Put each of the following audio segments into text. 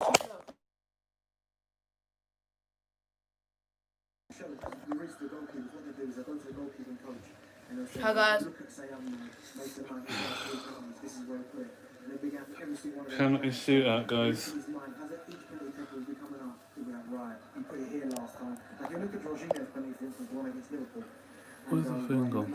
Hi guys. Penalty shootout, guys. Where's the thing gone?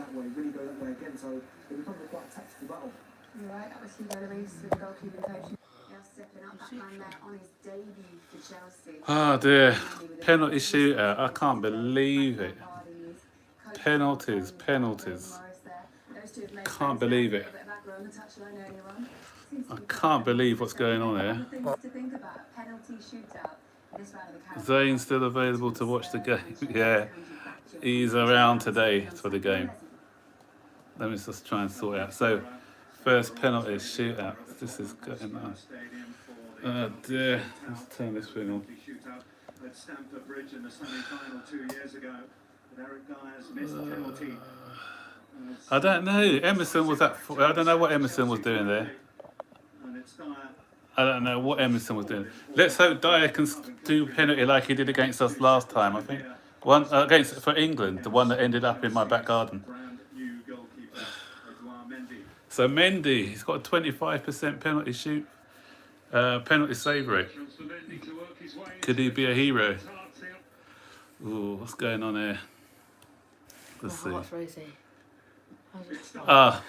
Right, that was Hugo Lloris, the goalkeeping coach. Now stepping up that man there on his debut for Chelsea. Oh dear. Penalty shootout. I can't believe it. Penalties. Can't believe it. I can't believe what's going on here. Zane's still available to watch the game. Yeah, he's around today for the game. Let me just try and sort it out. So, first penalty shootout. This is going on. Oh dear. Let's turn this thing on. I don't know. Emerson was at. I don't know what Emerson was doing there. I don't know what Emerson was doing. Let's hope Dyer can do penalty like he did against us last time. I think one against for England, the one that ended up in my back garden. So Mendy, he's got a 25% penalty shoot, penalty save rate. Could he be a hero? Ooh, what's going on here? Let's see. Ah.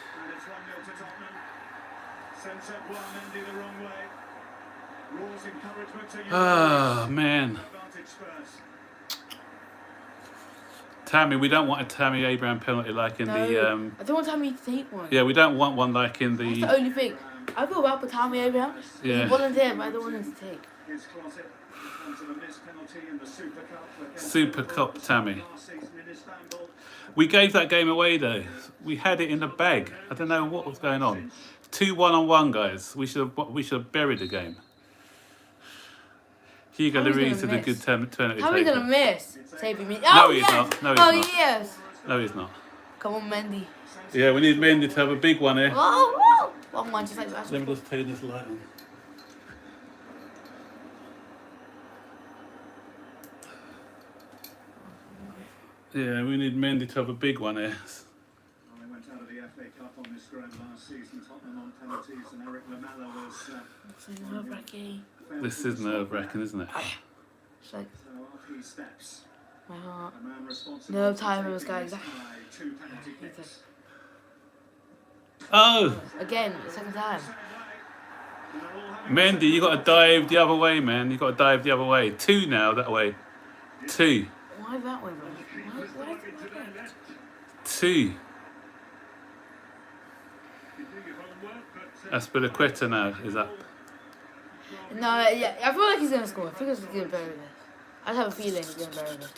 Oh man. Tammy, we don't want a Tammy Abraham penalty like in the. I don't want Tammy to take one. Yeah, we don't want one like in the. That's the only thing. I feel bad for Tammy Abraham. Yeah. He's volunteered, but I don't want him to take. Super Cup Tammy. We gave that game away though. We had it in the bag. I don't know what was going on. 2 1-on-1, guys. We should have buried the game. Hugo Lloris is a good penalty. How are we gonna miss? Saving me. No, he's not. No, he's not. Yes. No, he's not. Come on, Mendy. Yeah, we need Mendy to have a big one here. Oh, whoa. One just like that. Let me just turn this light on. Yeah, we need Mendy to have a big one here. They went out of the FA Cup on this ground last season. Tottenham on penalties, and Eric Lamela was. Nerve-wracking. This is nerve-wracking, isn't it? It's like So off he steps. my heart. The man responsible No for time taking was guys. this high, 2 penalty kicks. Oh, Again, the second time. Mendy, you got to dive the other way, man. You got to dive the other way. 2 now that way. 2. Why that way, bro? Why? 2. Aspilicueta now is up. No, yeah, I feel like he's gonna score. I think he's gonna bury this. I just have a feeling he's gonna bury this.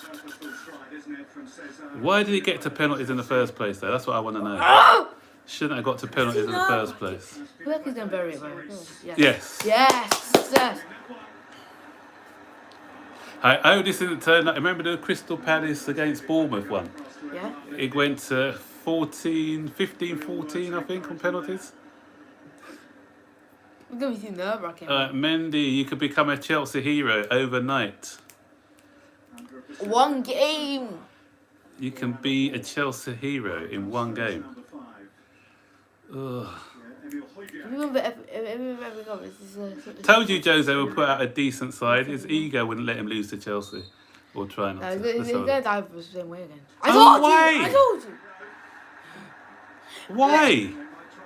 Why did he get to penalties in the first place, though? That's what I want to know. Oh! Shouldn't have got to penalties in the first place. I feel like he's gonna bury it, bro. Yes. Yes. I this didn't turn up. Remember the Crystal Palace against Bournemouth one? Yeah. It went to 14, 15-14, I think, on penalties. We're gonna be too nerve-wracking. Mendy, you could become a Chelsea hero overnight. One game. You can be a Chelsea hero in one game. Ugh. Told you Jose will put out a decent side. His ego wouldn't let him lose to Chelsea. Or try not to. He's gonna dive the same way again. I told you! Why?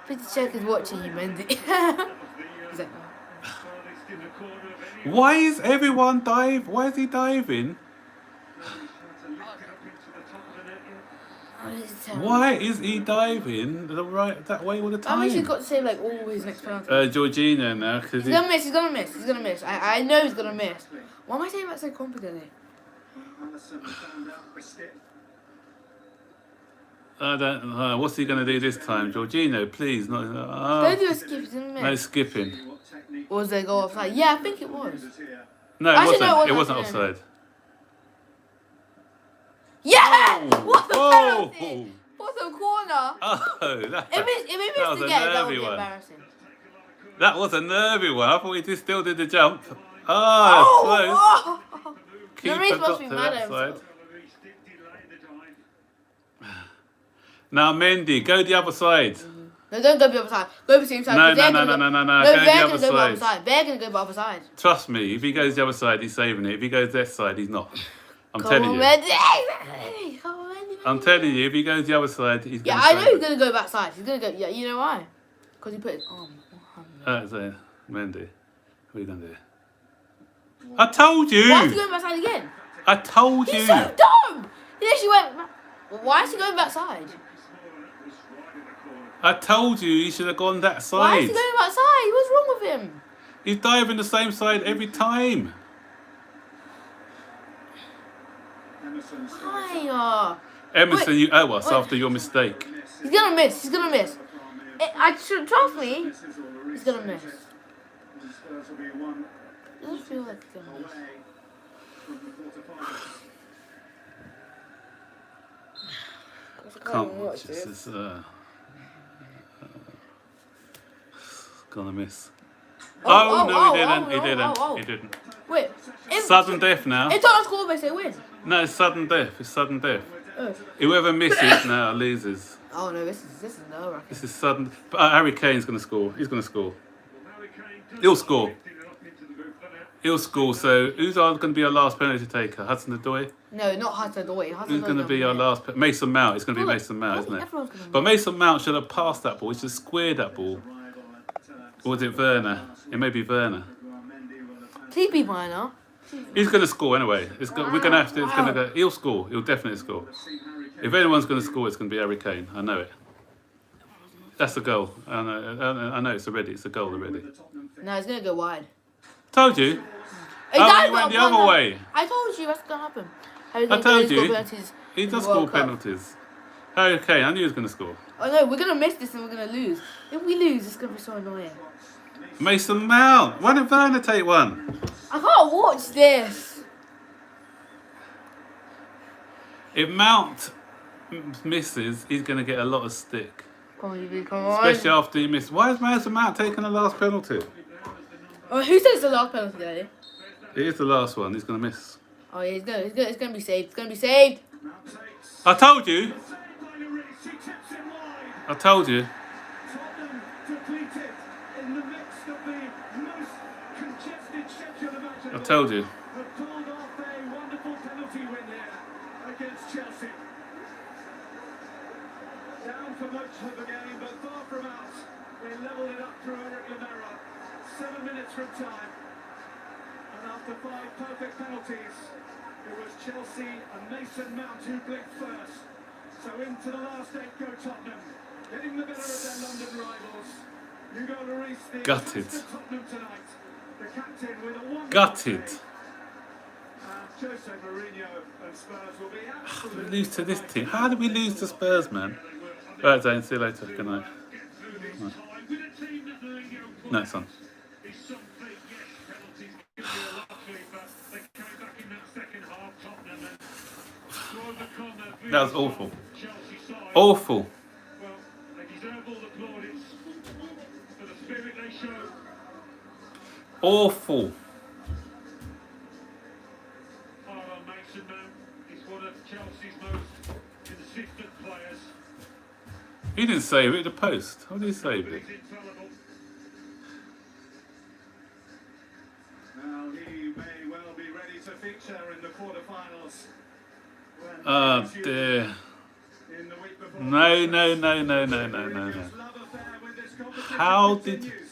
Peter Check is watching you, Mendy. He's like, Why is everyone Why is he diving? Why is he diving that way all the time? I wish he's got to save like all his next penalty. Jorginho now, because he's gonna miss. I know he's gonna miss. Why am I saying that so confidently? I don't know. What's he going to do this time? Jorginho, please. Not, Don't do a skip, he's gonna miss. No skipping. Or was there a goal offside? Yeah, I think it was. No, it wasn't offside. Yeah! Oh. What the penalty? What the corner? Oh, that was a nervy one. That was a nervy one. I thought he still did the jump. Oh, close. Oh! Keeper Lloris must got be to mad that at himself. side. Now Mendy, go the other side. No, don't go the other side. Go the same side. No, 'cause they're no, gonna no, no, no, no. No, Go the they're other gonna go the other side. side. They're gonna go the other side. Trust me, if he goes the other side, he's saving it. If he goes this side, he's not. I'm Come telling on, you. Mendy. Come on, Mendy. I'm telling you, if he goes the other side, he's Yeah, going to I know save he's gonna go back side. He's gonna go. Yeah, you know why? Because he put his arm. That's it. Mendy. What are you going to do? I told you! Why is he going back side again? I told you! He's so dumb. He actually went. Why is he going back side? I told you he should have gone that Why is side. he going back side? What's wrong with him? He's diving the same side every time. Why? Emerson, Wait, you owe us wait. after your mistake. He's gonna miss. He's gonna miss. I should trust me. He's gonna miss. It doesn't feel like he's gonna miss. Can't watch this. Is gonna miss. Oh, no, he didn't. He didn't. He didn't. Wait. Sudden death now. If Tottenham score, they say win. No, it's sudden death. It's sudden death. Oh. Whoever misses now loses. Oh no, this is nerve-wracking. This is sudden. But Harry Kane's going to score. He's going to score. He'll score. He'll score. So who's going to be our last penalty taker? Hudson-Odoi? No, not Hudson-Odoi. Who's going to be our last? Mason Mount. It's going to be Mason Mount, isn't it? Everyone's gonna But Mason Mount should have passed that ball. He should have squared that ball. Or was it Werner? It may be Werner. TP minor. He's going to score anyway. We're going to have to. It's going to go. He'll score. He'll definitely score. If anyone's going to score, it's going to be Harry Kane. I know it. That's a goal. I know it's already. It's a goal already. No, it's gonna go wide. Told you. Hey, Oh, Dad, you went the one other now. way. I told you that's gonna happen. I told you. He in does the World score Cup. penalties. Harry Kane. I knew he was going to score. Oh no, we're gonna miss this and we're gonna lose. If we lose, it's gonna be so annoying. Mason Mount. Why didn't Werner take one? I can't watch this. If Mount misses, he's going to get a lot of stick. Come on, Evie, come on. Especially after he missed. Why is Mason Mount taking the last penalty? Oh, who said it's the last penalty today? It is the last one. He's going to miss. Oh yeah, it's gonna be saved. It's gonna be saved. I told you. I told you. I told you. Pulled off a wonderful penalty win here against Chelsea. Down for much of the game, but far from out. They levelled it up through Eric Lamela. 7 minutes from time. And after 5 perfect penalties, it was Chelsea and Mason Mount who blinked first. So into the last 8 go Tottenham, getting the better of their London rivals. Hugo Lloris, the Gutted. to Tottenham tonight. The captain with a wonderful Gutted. save. Jose Mourinho and Spurs will be How did we absolutely lose to this team? How did we lose to Spurs, man? Right, Zane. See you later. Good night. No, son. That was awful. Awful. Well, they deserve all the plaudits for the spirit they show. Awful. Aaron Mason Mount is one of Chelsea's most consistent players. He didn't save it at the post. How did he save it? He's infallible. Now he may well be ready to feature in the quarterfinals. when Oh he is dear. in the week before. No, no, no, no, no, no, no, no. Mourinho's love affair with this competition How did- continues.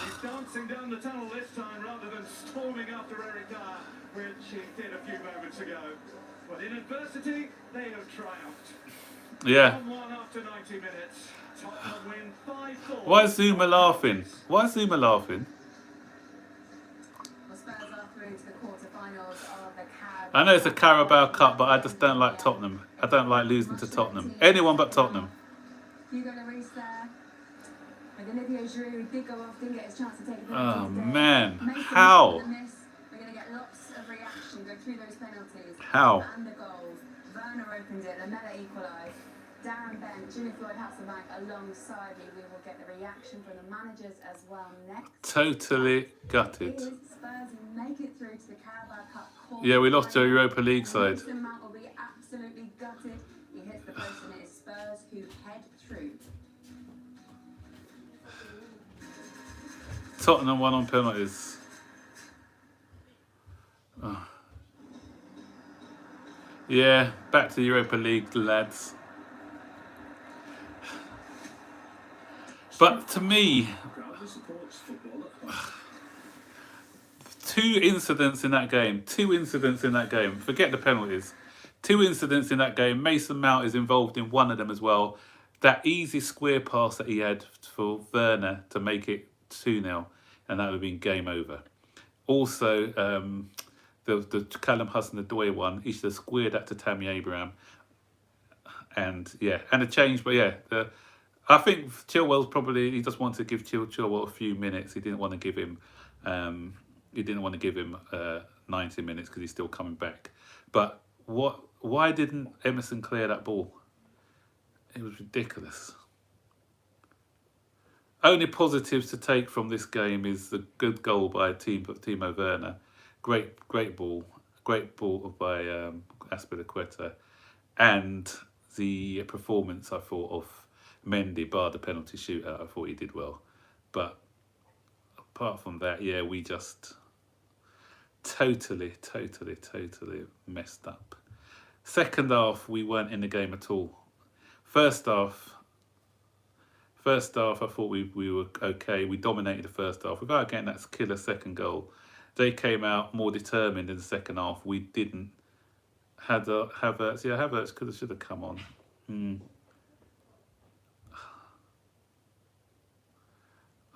He's dancing down the tunnel this time rather than storming after Eric Dyer, which he did a few moments ago. But in adversity, they have triumphed. Yeah. 1-1 after 90 minutes. Tottenham win 5-4. Why is Zuma laughing? Why is Zuma laughing? Well, Spurs are through to the quarterfinals of the CAB. I know it's a Carabao Cup, but I just don't like Tottenham. I don't like losing to Tottenham. Anyone but Tottenham. Hugo Lloris there. And Olivier Giroud did go off, didn't get his chance to take a penalty Oh today. man, Mason how? with a miss. We're going to get lots of reaction, go through those penalties. How? And the goals. Werner opened it, Lamela equalised. Darren Bent, Jimmy Floyd Hasselbank alongside me. We will get the reaction from the managers as well next. Totally gutted. It is Spurs make it through to the Carabao Cup quarter. Yeah, we lost to a Europa League side. Mason Mount will be absolutely gutted. He hits the post and it is Spurs who head through. Tottenham won on penalties. Oh. Yeah, back to the Europa League, lads. But to me, two incidents in that game. Forget the penalties. 2 incidents in that game. Mason Mount is involved in one of them as well. That easy square pass that he had for Werner to make it 2-0, and that would have been game over. Also, the Callum Hudson-Odoi one, he should have squared that to Tammy Abraham. And yeah, and a change, but yeah, I think Chilwell's probably, he just wanted to give Chilwell a few minutes. He didn't want to give him 90 minutes because he's still coming back. But why didn't Emerson clear that ball? It was ridiculous. Only positives to take from this game is the good goal by Timo Werner. Great ball by Azpilicueta, and the performance I thought of Mendy, bar the penalty shootout. I thought he did well, but apart from that, yeah, we just totally messed up. Second half, we weren't in the game at all. First half, I thought we were okay. We dominated the first half without getting that killer second goal. They came out more determined in the second half. We didn't. Havertz should have come on.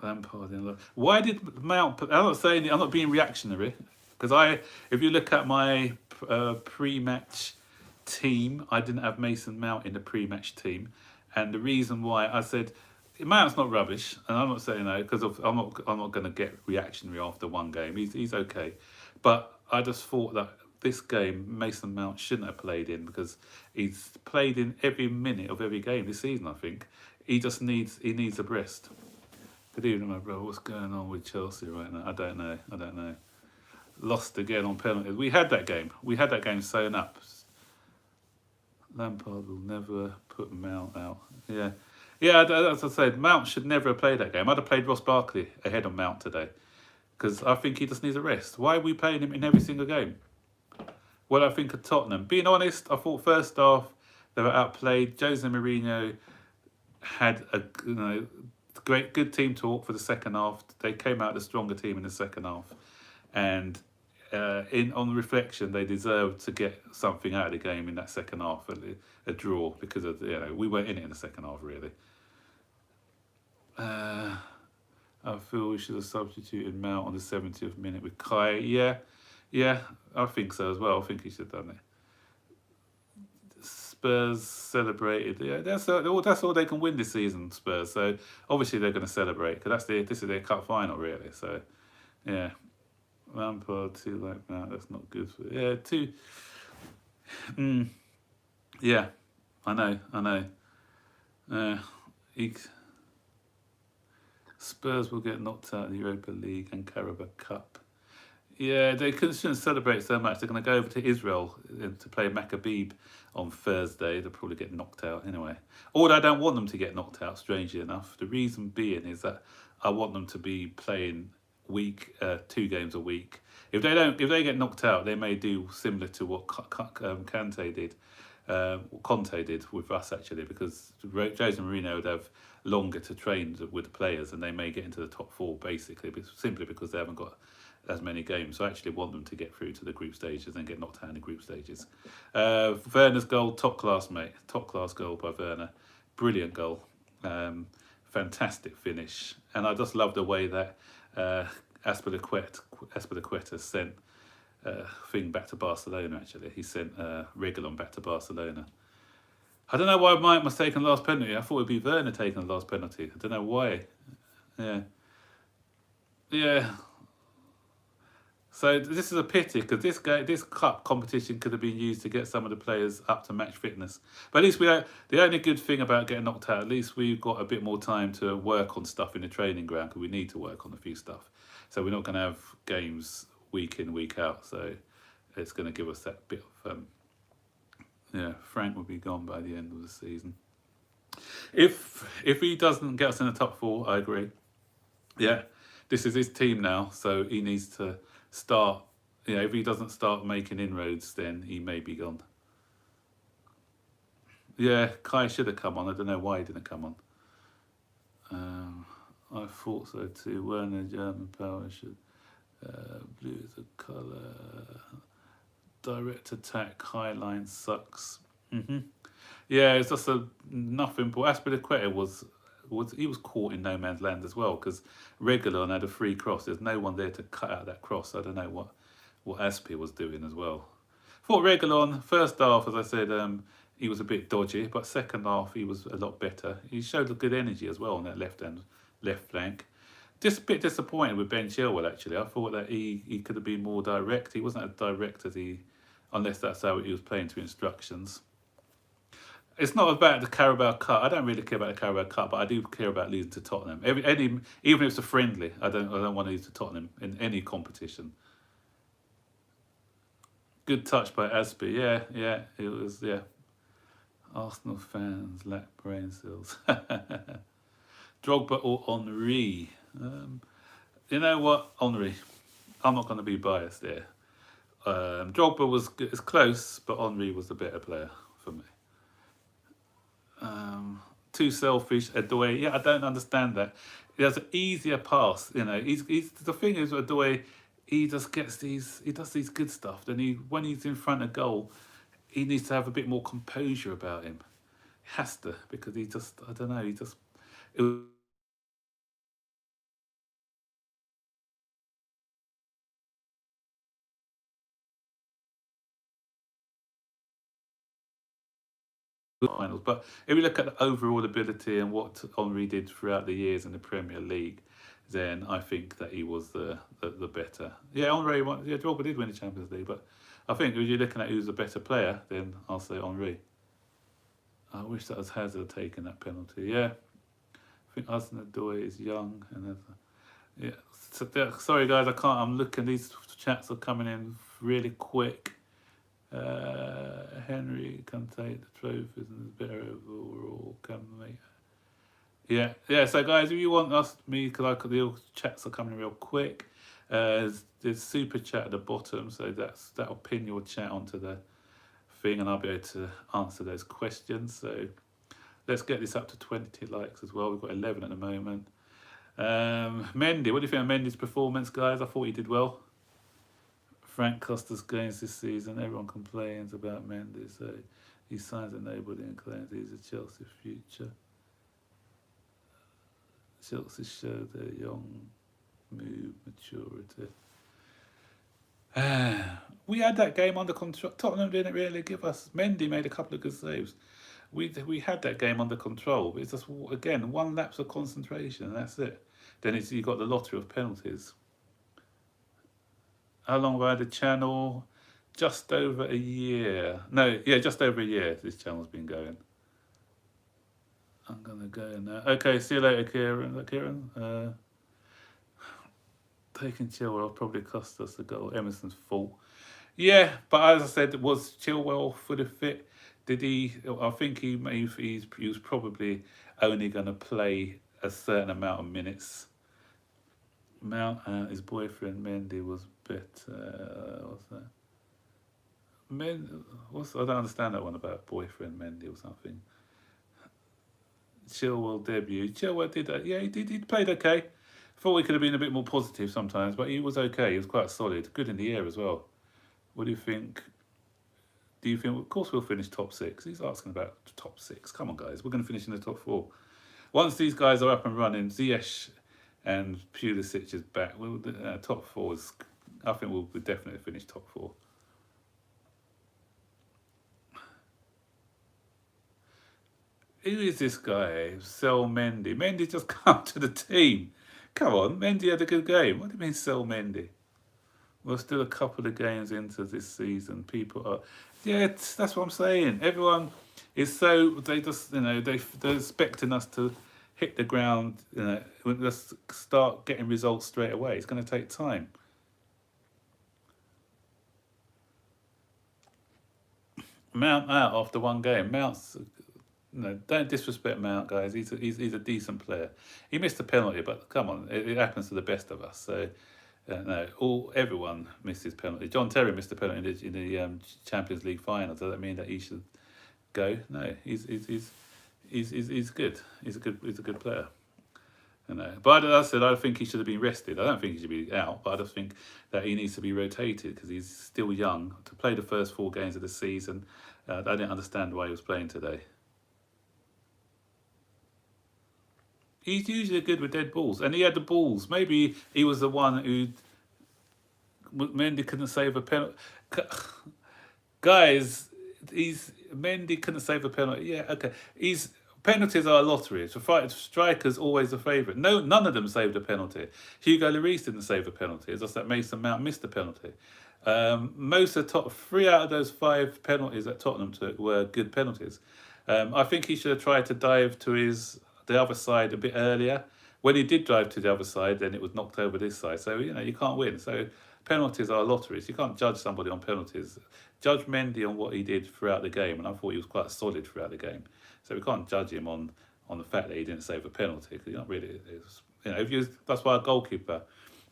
Lampard in love. Why did Mount? I'm not saying. I'm not being reactionary, because if you look at my pre-match team, I didn't have Mason Mount in the pre-match team, and the reason why I said Mount's not rubbish, and I'm not saying that because I'm not going to get reactionary after one game. He's okay, but I just thought that this game Mason Mount shouldn't have played in, because he's played in every minute of every game this season. I think he needs a rest. Good evening, my brother. What's going on with Chelsea right now? I don't know. Lost again on penalties. We had that game sewn up. Lampard will never put Mount out. Yeah, as I said, Mount should never have played that game. I'd have played Ross Barkley ahead of Mount today, because I think he just needs a rest. Why are we playing him in every single game? Well, I think of Tottenham. Being honest, I thought first half they were outplayed. Jose Mourinho had a good team talk for the second half. They came out the stronger team in the second half, and on reflection, they deserved to get something out of the game in that second half, a draw, because of we weren't in it in the second half really. I feel we should have substituted Mount on the 70th minute with Kai. Yeah, I think so as well. I think he should have done it. Spurs celebrated. Yeah, that's all they can win this season, Spurs. So obviously they're going to celebrate, because this is their cup final really. So yeah, Lampard too like that. That's not good for too. Yeah, I know. Spurs will get knocked out of the Europa League and Carabao Cup. Yeah, they shouldn't celebrate so much. They're going to go over to Israel to play Maccabi on Thursday. They'll probably get knocked out anyway. Although I don't want them to get knocked out, strangely enough. The reason being is that I want them to be playing 2 games a week. If they get knocked out, they may do similar to what Conte did with us actually, because Jose Mourinho would have longer to train with the players, and they may get into the top 4 basically, simply because they haven't got as many games. So I actually want them to get through to the group stages and get knocked out in the group stages. Werner's goal, top class, mate. Top class goal by Werner. Brilliant goal. Fantastic finish. And I just love the way that Azpilicueta sent thing back to Barcelona, actually. He sent Reguilon back to Barcelona. I don't know why Mike was taking the last penalty. I thought it would be Werner taking the last penalty. I don't know why. Yeah. So this is a pity because this cup competition could have been used to get some of the players up to match fitness. But at least the only good thing about getting knocked out, at least we've got a bit more time to work on stuff in the training ground because we need to work on a few stuff. So we're not going to have games week in, week out. So it's going to give us that bit of Frank will be gone by the end of the season. If he doesn't get us in the top 4, I agree. Yeah, this is his team now, so he needs to start. If he doesn't start making inroads, then he may be gone. Yeah, Kai should have come on. I don't know why he didn't come on. I thought so too. Werner, German power should. Blue is a colour. Direct attack, high line sucks. Yeah, it's just nothing. But Aspilicueta was caught in no man's land as well because Reguilon had a free cross. There's no one there to cut out that cross. I don't know what Aspi was doing as well. For Reguilon, first half, as I said, he was a bit dodgy, but second half he was a lot better. He showed a good energy as well on that left flank. Just a bit disappointed with Ben Chilwell actually. I thought that he could have been more direct. He wasn't as direct as unless that's how he was playing to instructions. It's not about the Carabao Cup. I don't really care about the Carabao Cup, but I do care about losing to Tottenham. Even if it's a friendly, I don't want to lose to Tottenham in any competition. Good touch by Aspi. Yeah, it was. Yeah, Arsenal fans lack brain cells. Drogba or Henry? You know what, Henry? I'm not going to be biased there. Drogba was good, it's close, but Henry was the better player for me. Too selfish, Adoi. Yeah, I don't understand that. He has an easier pass. He's the thing is with Adoi, he just gets he does these good stuff. Then when he's in front of goal, he needs to have a bit more composure about him. He has to, because I don't know, it was finals. But if you look at the overall ability and what Henry did throughout the years in the Premier League, then I think that he was the better. Yeah, Henry won. Yeah, Drogba did win the Champions League, but I think if you're looking at who's the better player, then I'll say Henry. I wish that was Hazard taking that penalty. Yeah, I think Hudson-Odoi is young and yeah. So, sorry guys, I can't. I'm looking. These chats are coming in really quick. Henry can take the trophies and is better overall. Can make. Yeah. So guys, if you want me, because the chats are coming real quick. There's super chat at the bottom, so that'll pin your chat onto the thing, and I'll be able to answer those questions. So let's get this up to 20 likes as well. We've got 11 at the moment. Mendy, what do you think of Mendy's performance, guys? I thought he did well. Frank Costa's games this season, everyone complains about Mendy, so he signs a nobody and claims he's a Chelsea future. Chelsea showed their young move maturity. We had that game under control. Tottenham didn't really give us. Mendy made a couple of good saves. We had that game under control. But it's just, again, one lapse of concentration and that's it. Then you got the lottery of penalties. How long have I had the channel? Just over a year. No, yeah, just over a year this channel's been going. I'm going to go now. Okay, see you later, Kieran. Taking Chilwell probably cost us a goal. Emerson's fault. Yeah, but as I said, was Chilwell fully fit? Did he? I think he was probably only going to play a certain amount of minutes. His boyfriend Mendy was better. What's that? I don't understand that one about boyfriend Mendy or something. Chilwell debut. Chilwell did that. Yeah, he did. He played okay. Thought he could have been a bit more positive sometimes, but he was okay. He was quite solid. Good in the air as well. What do you think? Do you think? Of course, we'll finish top 6. He's asking about top 6. Come on, guys. We're going to finish in the top 4. Once these guys are up and running, Ziyech and Pulisic is back. Top 4 is. I think we'll definitely finish top 4. Who is this guy? Sell Mendy. Mendy just come to the team. Come on, Mendy had a good game. What do you mean sell Mendy? We're still a couple of games into this season. People are, yeah, that's what I'm saying. Everyone is so, they just, they're expecting us to hit the ground, let's start getting results straight away. It's going to take time. Mount out after one game. Mount's, don't disrespect Mount, guys. He's a decent player. He missed a penalty, but come on, it happens to the best of us. So no, everyone misses penalty. John Terry missed a penalty in the Champions League final. Does that mean that he should go? No, he's good. He's a good player. But as I said, I think he should have been rested. I don't think he should be out, but I just think that he needs to be rotated because he's still young. To play the first 4 games of the season, I didn't understand why he was playing today. He's usually good with dead balls, and he had the balls. Maybe he was the one who Mendy couldn't save a penalty. Guys, Mendy couldn't save a penalty. Yeah, okay. Penalties are a lottery. Strikers always a favourite. No, none of them saved a penalty. Hugo Lloris didn't save a penalty. It's just that Mason Mount missed a penalty. Most of the top 3 out of those 5 penalties that Tottenham took were good penalties. I think he should have tried to dive to the other side a bit earlier. When he did dive to the other side, then it was knocked over this side. So you can't win. So penalties are lotteries. You can't judge somebody on penalties. Judge Mendy on what he did throughout the game, and I thought he was quite solid throughout the game. So we can't judge him on the fact that he didn't save a penalty, because you're not really, that's why a goalkeeper,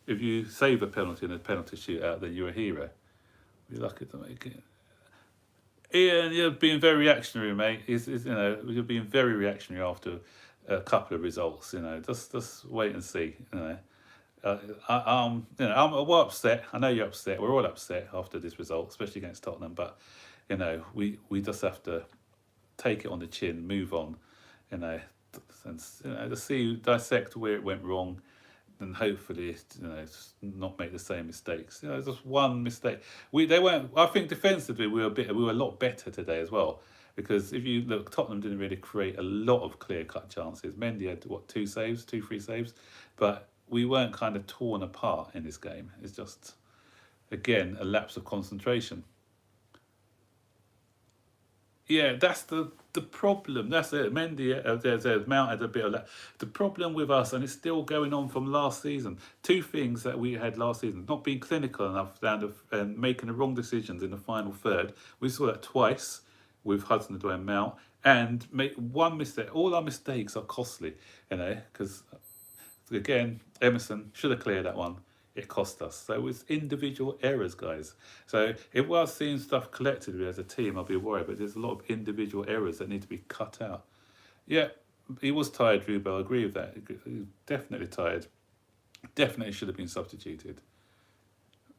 if you save a penalty in a penalty shootout, then you're a hero. You're lucky to make it. Ian, you're being very reactionary, mate. You're being very reactionary after a couple of results. Just wait and see. I'm well upset. I know you're upset. We're all upset after this result, especially against Tottenham. But we just have to take it on the chin, move on, and to dissect where it went wrong, and hopefully not make the same mistakes. Just one mistake. I think defensively we were a lot better today as well, because if you look, Tottenham didn't really create a lot of clear-cut chances. Mendy had 2 saves, 2-3 saves, but we weren't kind of torn apart in this game. It's just, again, a lapse of concentration. Yeah, that's the problem. That's it. Mendy, Mount had a bit of that. The problem with us, and it's still going on from last season, 2 things that we had last season: not being clinical enough and making the wrong decisions in the final third. We saw that twice with Hudson-Odoi and Mount, and make one mistake. All our mistakes are costly, because again, Emerson should have cleared that one. It cost us. So it's individual errors, guys. So if we're seeing stuff collectively as a team, I'll be worried, but there's a lot of individual errors that need to be cut out. Yeah, he was tired, Rubel. I agree with that. He was definitely tired. Definitely should have been substituted.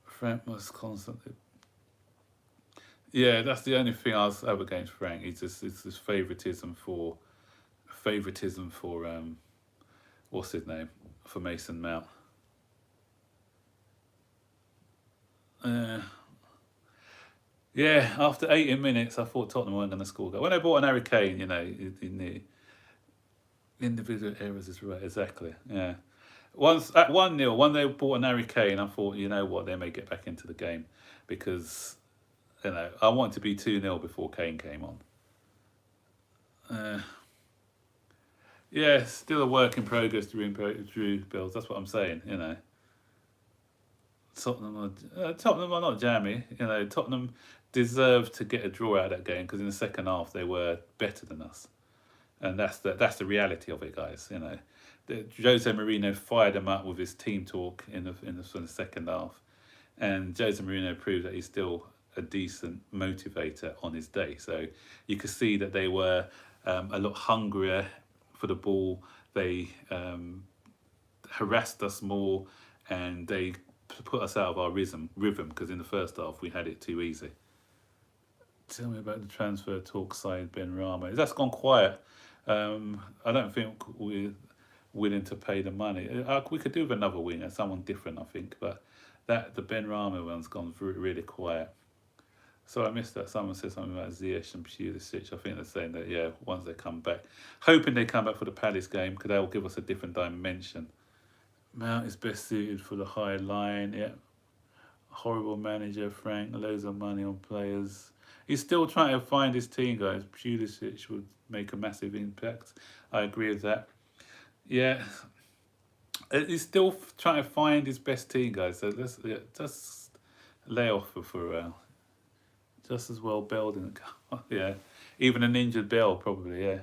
Frank was constantly... Yeah, that's the only thing I was up against Frank. It's this favouritism for what's his name? For Mason Mount. Yeah, after 18 minutes, I thought Tottenham weren't going to score. When they bought an Harry Kane, in the individual errors is right, exactly. Yeah, once at 1-0, when they bought an Harry Kane, I thought, they may get back into the game, because I want to be 2-0 before Kane came on. Yeah, still a work in progress, Drew Bills. That's what I'm saying. Tottenham are not jammy. Tottenham deserved to get a draw out of that game, because in the second half they were better than us, and that's the reality of it, guys. Jose Mourinho fired them up with his team talk in the second half, and Jose Mourinho proved that he's still a decent motivator on his day. So you could see that they were a lot hungrier for the ball. They harassed us more, and they put us out of our rhythm, because in the first half we had it too easy. Tell me about the transfer talk side Benrahma. That's gone quiet. I don't think we're willing to pay the money. We could do with another winger, someone different, I think, but the Benrahma one's gone really quiet. So I missed that. Someone said something about Ziyech and Pulisic. I think they're saying that, once they come back, hoping they come back for the Palace game, because they'll give us a different dimension. Mount is best suited for the high line. Yeah, Horrible manager, Frank. Loads of money on players. He's still trying to find his team, guys. Pulisic would make a massive impact. I agree with that. Yeah, he's still trying to find his best team, guys. So let's just lay off for a while. Just as well Bell didn't go. Yeah, even an injured Bell probably. Yeah,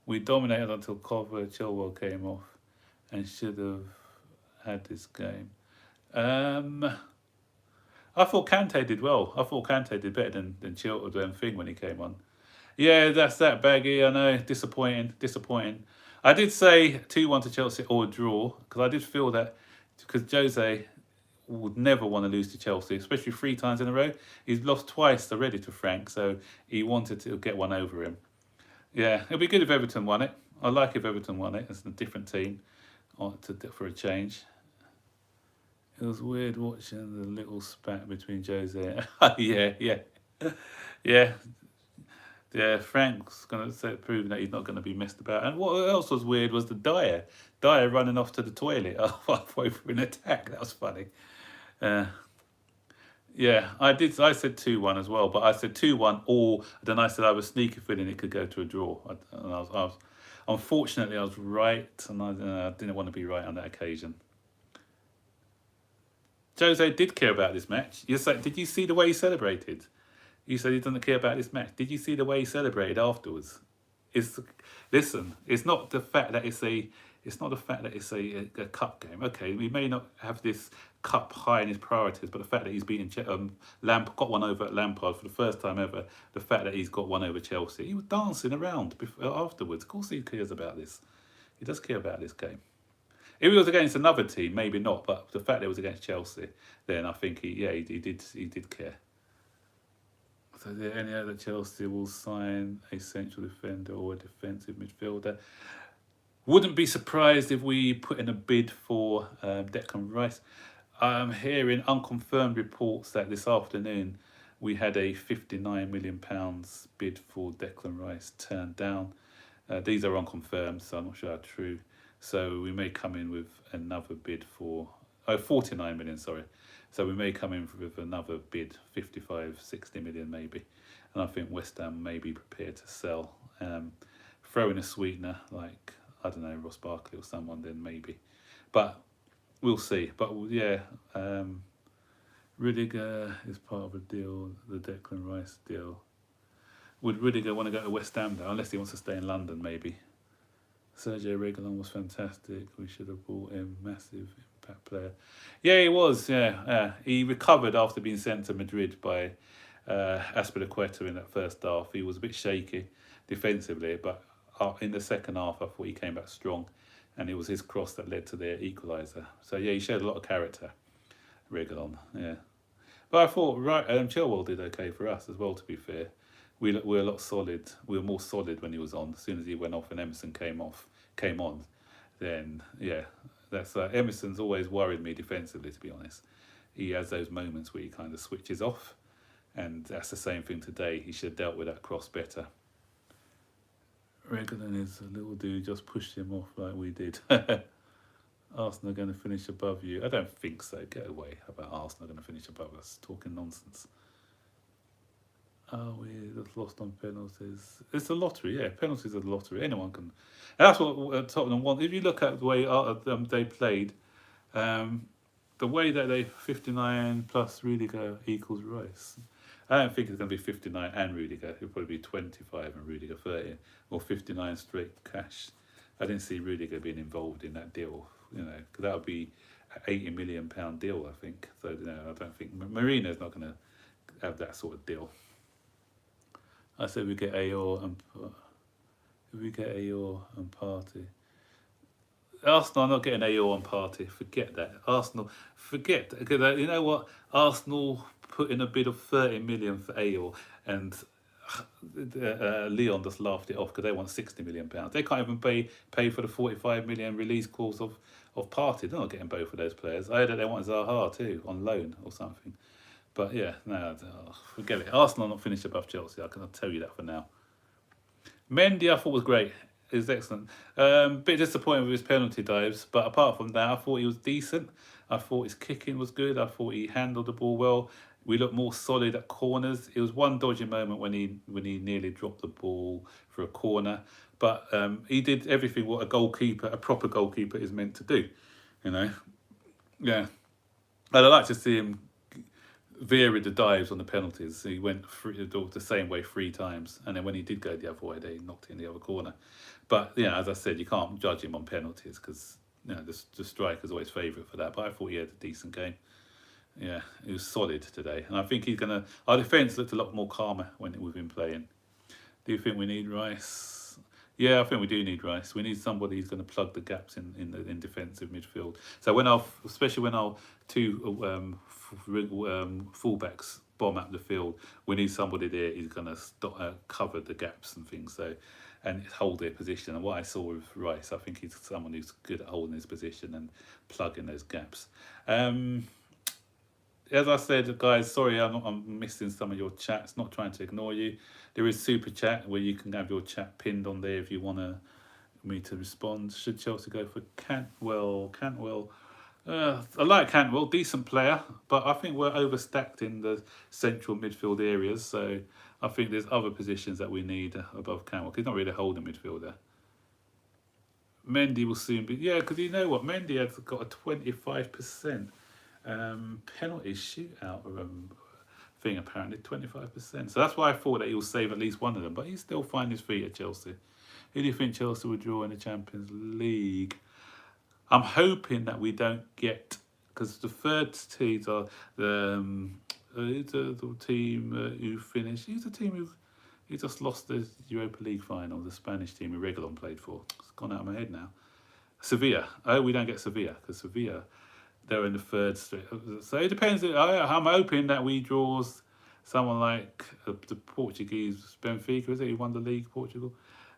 we dominated until Chilwell came off, and should have had this game. I thought Kante did well. I thought Kante did better than Thing when he came on. Yeah, that's that, Baggy. I know, disappointing. I did say 2-1 to Chelsea or a draw, because I did feel that, because Jose would never want to lose to Chelsea, especially 3 times in a row. He's lost twice already to Frank, so he wanted to get one over him. Yeah, it'd be good if Everton won it. I like if Everton won it. It's a different team for a change. It was weird watching the little spat between Jose. Yeah. Frank's going to prove that he's not going to be messed about. And what else was weird was the Dyer running off to the toilet halfway through an attack. That was funny. Yeah, I said 2-1 as well, but I said 2-1, or then I said I was sneaky feeling it could go to a draw. Unfortunately, I was right, and I didn't want to be right on that occasion. Jose did care about this match. Did you see the way he celebrated? You said he doesn't care about this match. Did you see the way he celebrated afterwards? Listen, it's not the fact that it's a cup game. Okay, we may not have this cup high in his priorities, but the fact that he's beaten got one over at Lampard for the first time ever, the fact that he's got one over Chelsea, he was dancing around afterwards. Of course he cares about this. He does care about this game. If it was against another team, maybe not, but the fact that it was against Chelsea, then I think he did care. So there any other Chelsea will sign a central defender or a defensive midfielder? Wouldn't be surprised if we put in a bid for Declan Rice. I'm hearing unconfirmed reports that this afternoon we had a £59 million bid for Declan Rice turned down. These are unconfirmed, so I'm not sure how true. So we may come in with another bid for 49 million, sorry. So we may come in with another bid, 55, 60 million maybe. And I think West Ham may be prepared to sell. Throw in a sweetener like, I don't know, Ross Barkley or someone, then maybe. But we'll see. But yeah, Rudiger is part of a deal, the Declan Rice deal. Would Rudiger want to go to West Ham though, unless he wants to stay in London maybe? Sergio Reguilon was fantastic. We should have bought him. Massive impact player. Yeah, he was. Yeah. He recovered after being sent to Madrid by Azpilicueta in that first half. He was a bit shaky defensively, but in the second half, I thought he came back strong, and it was his cross that led to their equaliser. So yeah, he showed a lot of character, Reguilon. Yeah, but I thought Chilwell did okay for us as well. To be fair, we were a lot solid. We were more solid when he was on. As soon as he went off and Emerson came on, then yeah, that's Emerson's always worried me defensively. To be honest, he has those moments where he kind of switches off, and that's the same thing today. He should have dealt with that cross better. Reguilon is a little dude, just pushed him off like we did. Arsenal are going to finish above you. I don't think so. Get away about Arsenal going to finish above us. Talking nonsense. Oh, we just lost on penalties. It's a lottery, yeah. Penalties are the lottery. Anyone can. And that's what Tottenham want. If you look at the way they played, the way that they 59 plus Rudiger equals Rice. I don't think it's going to be 59 and Rudiger. It'll probably be 25 and Rudiger 30, or 59 straight cash. I didn't see Rudiger being involved in that deal, because that would be an £80 million deal, I think. So I don't think Marino's not going to have that sort of deal. I said we get Ayor and Partey. Arsenal are not getting Ayor and Partey. Forget that. Arsenal, forget that. Because you know what? Arsenal put in a bid of 30 million for Ayor, and Leon just laughed it off because they want £60 million. They can't even pay for the 45 million release clause of Partey. They're not getting both of those players. I heard that they want Zaha too on loan or something. But yeah, no, forget it. Arsenal are not finished above Chelsea. I can tell you that for now. Mendy, I thought was great. He was excellent. Bit disappointed with his penalty dives, but apart from that, I thought he was decent. I thought his kicking was good. I thought he handled the ball well. We looked more solid at corners. It was one dodgy moment when he nearly dropped the ball for a corner, but he did everything what a proper goalkeeper, is meant to do. You know, yeah. And I like to see him vary the dives on the penalties. He went the same way 3 times, and then when he did go the other way, they knocked it in the other corner. But yeah, as I said, you can't judge him on penalties because the striker's always favourite for that. But I thought he had a decent game. Yeah, he was solid today, and I think he's gonna. Our defence looked a lot more calmer when we've been playing. Do you think we need Rice? Yeah, I think we do need Rice. We need somebody who's going to plug the gaps in defensive midfield. So especially when our 2 fullbacks bomb up the field, we need somebody there who's going to cover the gaps and things. So, and hold their position. And what I saw with Rice, I think he's someone who's good at holding his position and plugging those gaps. As I said, guys, sorry I'm missing some of your chats. Not trying to ignore you. There is super chat where you can have your chat pinned on there if you want me to respond. Should Chelsea go for Cantwell? I like Cantwell, decent player, but I think we're overstacked in the central midfield areas. So I think there's other positions that we need above Cantwell. He's not really a holding midfielder. Mendy will soon be, because you know what, Mendy has got a 25%. Penalty shootout thing, apparently 25%. So that's why I thought that he'll save at least one of them, but he's still finding his feet at Chelsea. Who do you think Chelsea will draw in the Champions League? I'm hoping that we don't get, because the third teams are the team who finished. Who's the team who just lost the Europa League final? The Spanish team who Reguilon played for. It's gone out of my head now. Sevilla. Oh, we don't get Sevilla because Sevilla, they're in the third straight. So it depends. I'm hoping that we draw someone like the Portuguese Benfica, is it, who won the league, Portugal?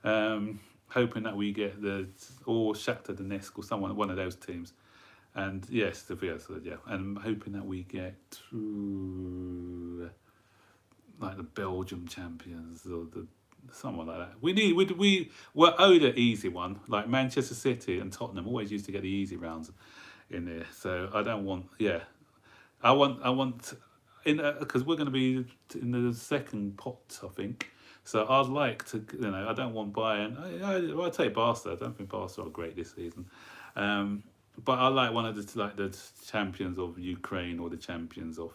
Hoping that we get or Shakhtar Donetsk or one of those teams. And yes, Sevilla, so yeah. And I'm hoping that we get like the Belgium champions or someone like that. We're owed an easy one. Like Manchester City and Tottenham always used to get the easy rounds in there, so I don't want. I want because we're going to be in the second pot, I think. So I'd like to, I don't want Bayern. I'd take Barca. I don't think Barca are great this season, but I like one of the champions of Ukraine or the champions of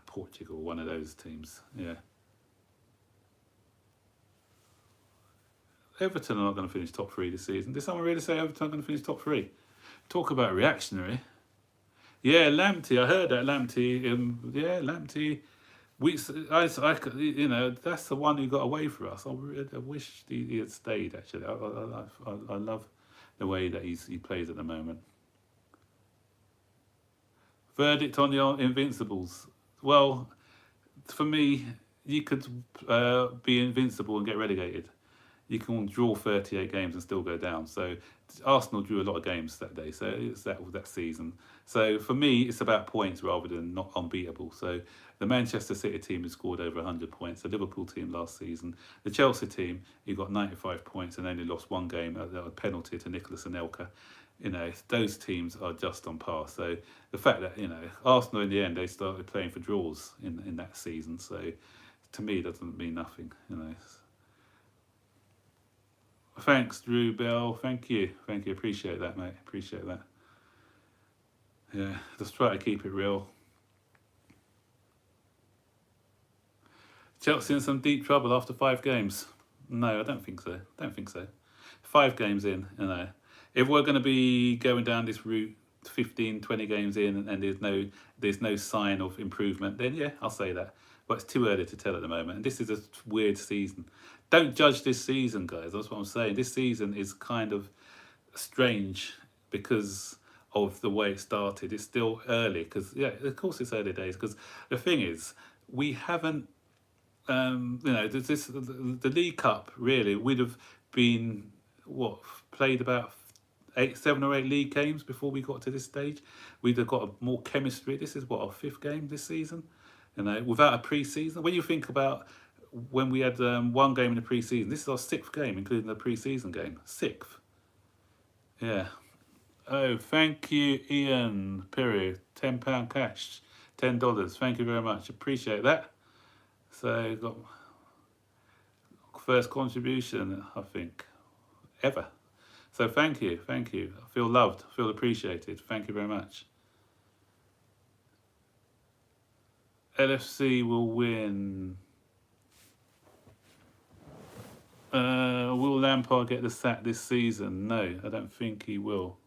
Portugal. One of those teams. Yeah. Everton are not going to finish top 3 this season. Did someone really say Everton are going to finish top 3? Talk about reactionary. Yeah, Lamptey. I heard that Lamptey. Lamptey. That's the one who got away for us. I wish he had stayed. Actually, I love the way that he plays at the moment. Verdict on the Invincibles. Well, for me, you could be invincible and get relegated. You can draw 38 games and still go down. So Arsenal drew a lot of games that day. So it's that season. So for me, it's about points rather than not unbeatable. So the Manchester City team has scored over 100 points. The Liverpool team last season. The Chelsea team, who got 95 points and only lost one game at a penalty to Nicolas Anelka. Those teams are just on par. So the fact that, Arsenal in the end, they started playing for draws in that season. So to me, it doesn't mean nothing, Thanks, Drew Bell. Thank you. Appreciate that, mate. Appreciate that. Yeah, just try to keep it real. Chelsea in some deep trouble after 5 games. No, I don't think so. 5 games in, If we're going to be going down this route 15, 20 games in and there's no sign of improvement, then yeah, I'll say that. But it's too early to tell at the moment. And this is a weird season. Don't judge this season, guys. That's what I'm saying. This season is kind of strange because of the way it started. It's still early because, of course it's early days. Because the thing is, we haven't, the League Cup, really, we'd have been, played about 7 or 8 league games before we got to this stage. We'd have got more chemistry. This is our 5th game this season. Without a pre-season. When you think about when we had 1 game in the pre-season, this is our 6th game, including the pre-season game. 6th. Yeah. Oh, thank you, Ian Perry. £10 cash, $10. Thank you very much. Appreciate that. So got first contribution, I think, ever. So thank you, thank you. I feel loved, I feel appreciated. Thank you very much. LFC will win. Will Lampard get the sack this season? No, I don't think he will.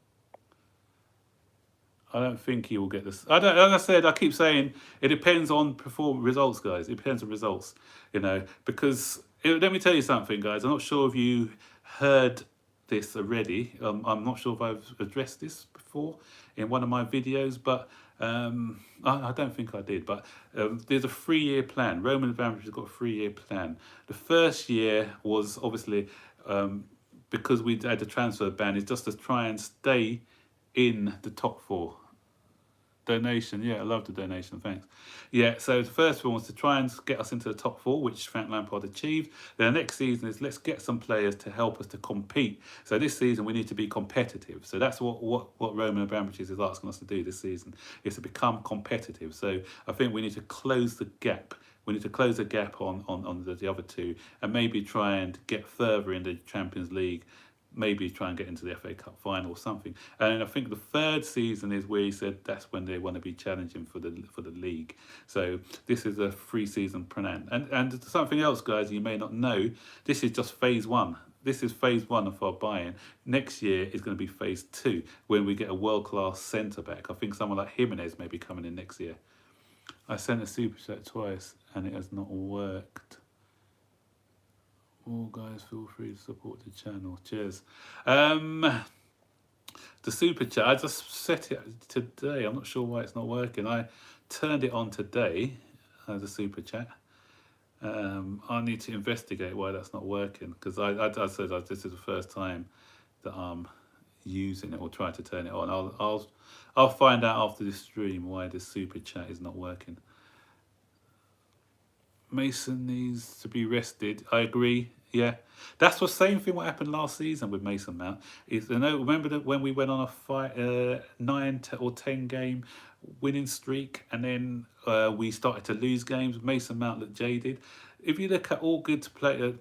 I don't think he will get this. I don't. As I said, I keep saying it depends on results, guys. It depends on results, because let me tell you something, guys. I'm not sure if you heard this already. I'm not sure if I've addressed this before in one of my videos, but I don't think I did. But there's a 3-year plan. Roman Abramovich has got a 3-year plan. The first year was obviously because we had the transfer ban, is just to try and stay in the top 4. Donation, yeah, I love the donation, thanks. Yeah, so the first one was to try and get us into the top 4, which Frank Lampard achieved. Then the next season is let's get some players to help us to compete. So this season we need to be competitive. So that's what Roman Abramovich is asking us to do this season, is to become competitive. So I think we need to close the gap. We need to close the gap on the other two, and maybe try and get further in the Champions League. Maybe try and get into the FA Cup final or something. And I think the third season is where he said that's when they want to be challenging for the league. So this is a 3-season plan. And something else, guys, you may not know, this is just phase 1. This is phase 1 of our buy-in. Next year is going to be phase 2, when we get a world-class centre-back. I think someone like Jimenez may be coming in next year. I sent a super chat twice and it has not worked. All guys, feel free to support the channel. Cheers. The super chat, I just set it today. I'm not sure why it's not working. I turned it on today as a super chat. I need to investigate why that's not working, because I said this is the first time that I'm using it or trying to turn it on. I'll find out after this stream why this super chat is not working. Mason needs to be rested. I agree. Yeah, that's the same thing what happened last season with Mason Mount. Remember that when we went on a 9 or 10 game winning streak, and then we started to lose games. Mason Mount looked jaded. If you look at all good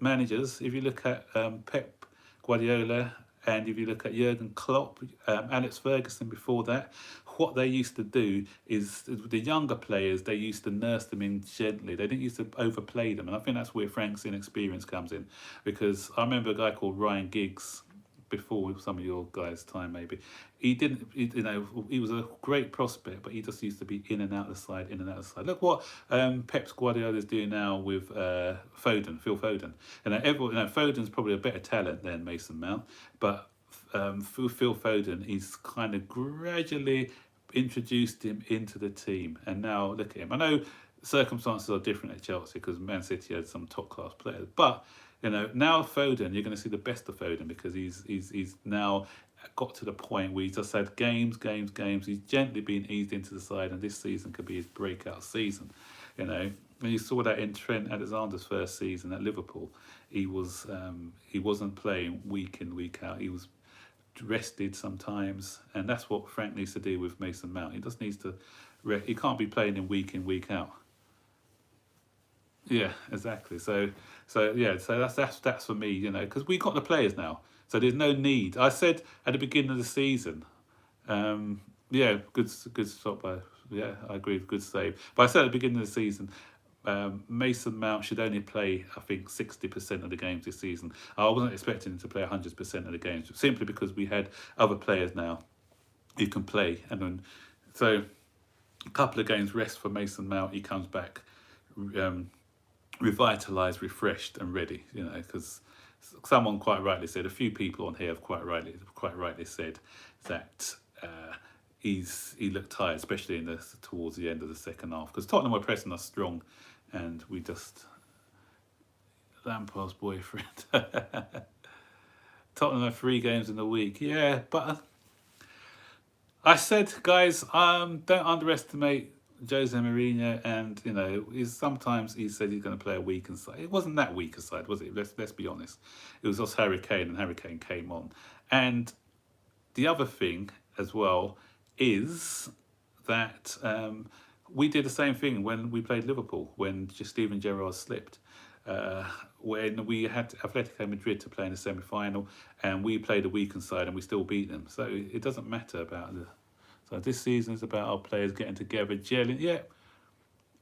managers, if you look at Pep Guardiola, and if you look at Jurgen Klopp, Alex Ferguson before that, what they used to do is the younger players, they used to nurse them in gently. They didn't used to overplay them. And I think that's where Frank's inexperience comes in. Because I remember a guy called Ryan Giggs, before some of your guys' time maybe. He was a great prospect, but he just used to be in and out of the side, in and out of the side. Look what Pep Guardiola is doing now with Phil Foden. Foden's probably a better talent than Mason Mount, but Phil Foden, he's kind of gradually introduced him into the team, and now look at him. I know circumstances are different at Chelsea because Man City had some top class players, but now Foden, you're going to see the best of Foden, because he's now got to the point where he's just had games. He's gently been eased into the side, and this season could be his breakout season. And you saw that in Trent Alexander's first season at Liverpool. He wasn't playing week in, week out. He was rested sometimes, and that's what Frank needs to do with Mason Mount. He just needs to he can't be playing in, week out. Yeah, exactly. So that's for me, because we got the players now, so there's no need. I said at the beginning of the season, good stop by. Yeah, I agree, good save. But I said at the beginning of the season, Mason Mount should only play, I think, 60% of the games this season. I wasn't expecting him to play 100% of the games, simply because we had other players now who can play. And then, so a couple of games rest for Mason Mount, he comes back revitalised, refreshed and ready, because someone quite rightly said, a few people on here have quite rightly said that he looked tired, especially towards the end of the second half, because Tottenham were pressing us strong, and we just Lampard's boyfriend. Tottenham have 3 games in the week. Yeah, but I said, guys, don't underestimate Jose Mourinho, and sometimes he said he's going to play a weakened side. It wasn't that weak a side, was it? Let's be honest. It was just Harry Kane, and Harry Kane came on. And the other thing as well is that we did the same thing when we played Liverpool, when Steven Gerrard slipped. When we had Atletico Madrid to play in the semi-final, and we played a weakened side and we still beat them. So it doesn't matter about the. So this season is about our players getting together, gelling. Yeah,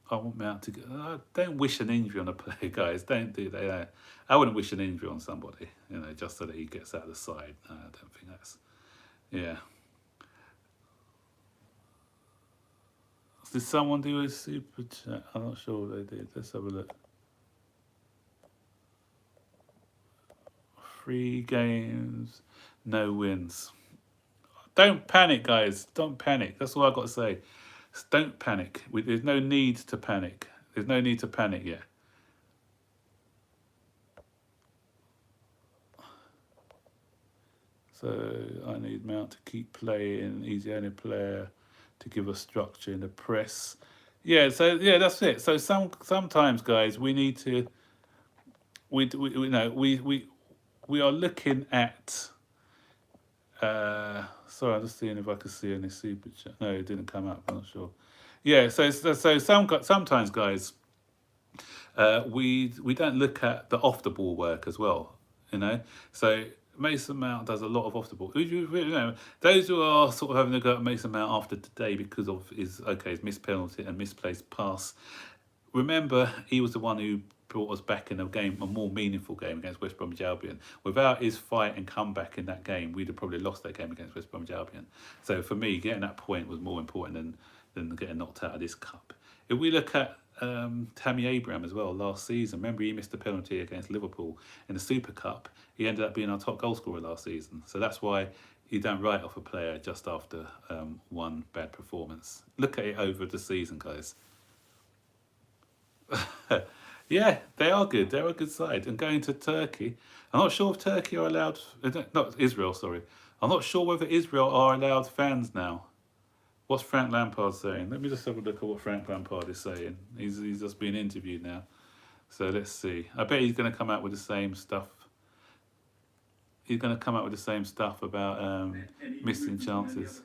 I want Mount to go. Don't wish an injury on a player, guys. Don't do that. I wouldn't wish an injury on somebody, just so that he gets out of the side. No, I don't think that's. Yeah. Did someone do a super chat? I'm not sure they did. Let's have a look. 3 games, no wins. Don't panic, guys. Don't panic. That's all I've got to say. Don't panic. There's no need to panic. There's no need to panic yet. So I need Mount to keep playing. He's the only player to give us structure in the press. Yeah, so yeah, that's it. So sometimes, guys, we need to. We are looking at. Sorry, I'm just seeing if I can see any super chat. No, it didn't come up. I'm not sure. Yeah, so sometimes, guys, we don't look at the off the ball work as well. So Mason Mount does a lot of off the ball. Those who are sort of having a go at Mason Mount after today because of his missed penalty and misplaced pass. Remember, he was the one who brought us back in a more meaningful game against West Bromwich Albion. Without his fight and comeback in that game, we'd have probably lost that game against West Bromwich Albion. So for me, getting that point was more important than getting knocked out of this cup. If we look at Tammy Abraham as well last season, remember he missed the penalty against Liverpool in the Super Cup. He ended up being our top goal scorer last season. So that's why you don't write off a player just after one bad performance. Look at it over the season, guys. Yeah, they are good. They're a good side. And going to Turkey, I'm not sure if Turkey are allowed. Not Israel, sorry. I'm not sure whether Israel are allowed fans now. What's Frank Lampard saying? Let me just have a look at what Frank Lampard is saying. He's just been interviewed now. So let's see. I bet he's going to come out with the same stuff. He's going to come out with the same stuff about missing chances.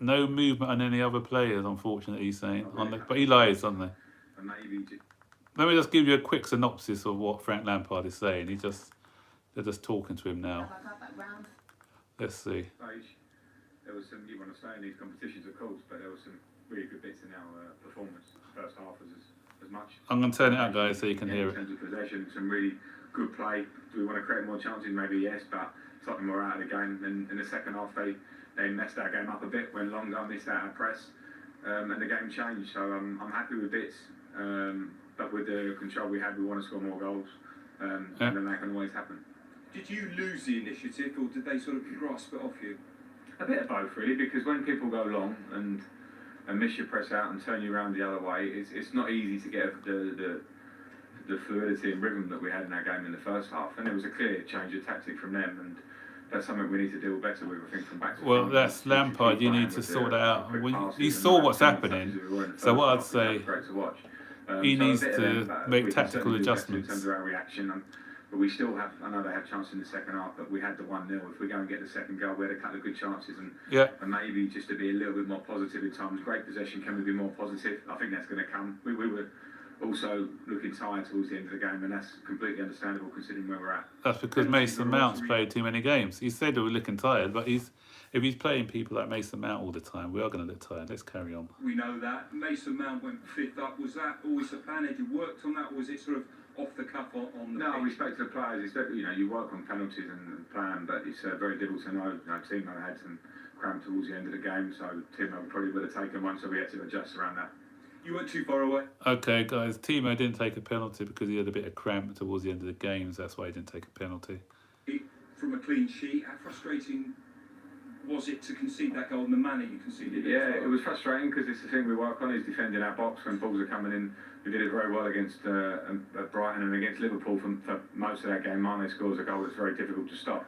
No movement on any other players, unfortunately, he's saying. But he lies, doesn't he? Let me just give you a quick synopsis of what Frank Lampard is saying. They're just talking to him now. Let's see. There was some, you want to stay in these competitions, of course, but there were some really good bits in our performance. The first half was as much. I'm going to turn it up, guys, so you can hear it. In terms of possession, some really good play. Do we want to create more chances? Maybe yes, but Tottenham were out of the game. And in the second half, they messed our game up a bit when Longar missed out our press. And the game changed. So I'm happy with bits. But with the control we had, we want to score more goals. And then that can always happen. Did you lose the initiative, or did they sort of grasp it off you? A bit of both, really, because when people go long and miss your press out and turn you around the other way, it's not easy to get the fluidity and rhythm that we had in our game in the first half. And there was a clear change of tactic from them, and that's something we need to deal better with, I think, from back to front. That's Lampard. You need to sort that out. He saw what's happening. So what I'd say, he needs to make tactical adjustments. In terms of our reaction, but we still have, I know they had chances in the second half, but we had the 1-0. If we go and get the second goal, we had a couple of good chances, and maybe just to be a little bit more positive at times. Great possession, can we be more positive? I think that's going to come. We were also looking tired towards the end of the game, and that's completely understandable considering where we're at. That's because Mason Mount's played too many games. He said we were looking tired, but if he's playing people like Mason Mount all the time, we are going to look tired. Let's carry on. We know that. Mason Mount went 5th up. Was that always the plan? Had you worked on that, or was it sort of off the cuff on the No, pitch? respect to the players. You work on penalties and plan, but it's very difficult to know. Timo had some cramp towards the end of the game, so Timo probably would have taken one, so we had to adjust around that. You weren't too far away. Okay, guys, Timo didn't take a penalty because he had a bit of cramp towards the end of the games. That's why he didn't take a penalty. From a clean sheet, how frustrating was it to concede that goal in the manner you conceded it? Yeah, it was frustrating because it's the thing we work on is defending our box when balls are coming in. We did it very well against Brighton and against Liverpool for most of that game. Mane scores a goal that's very difficult to stop.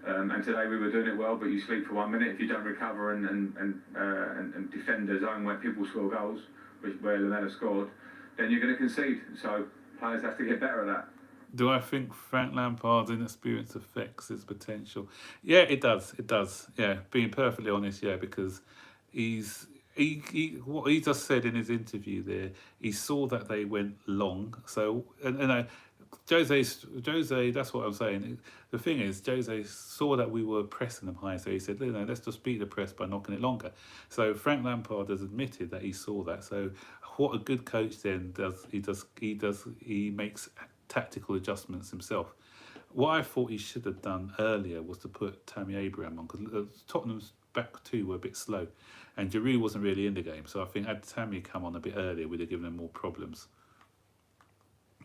And today we were doing it well, but you sleep for 1 minute. If you don't recover and defend the zone where people score goals, where Lamela scored, then you're going to concede. So players have to get better at that. Do I think Frank Lampard's inexperience affects his potential? Yeah, it does. It does. Yeah, being perfectly honest, yeah, because what he just said in his interview there, he saw that they went long. So and Jose, that's what I'm saying. The thing is, Jose saw that we were pressing them high, so he said, let's just beat the press by knocking it longer. So Frank Lampard has admitted that he saw that. So what a good coach then does, he makes tactical adjustments himself. What I thought he should have done earlier was to put Tammy Abraham on, because Tottenham's back two were a bit slow, and Giroud wasn't really in the game. So I think had Tammy come on a bit earlier, we'd have given him more problems.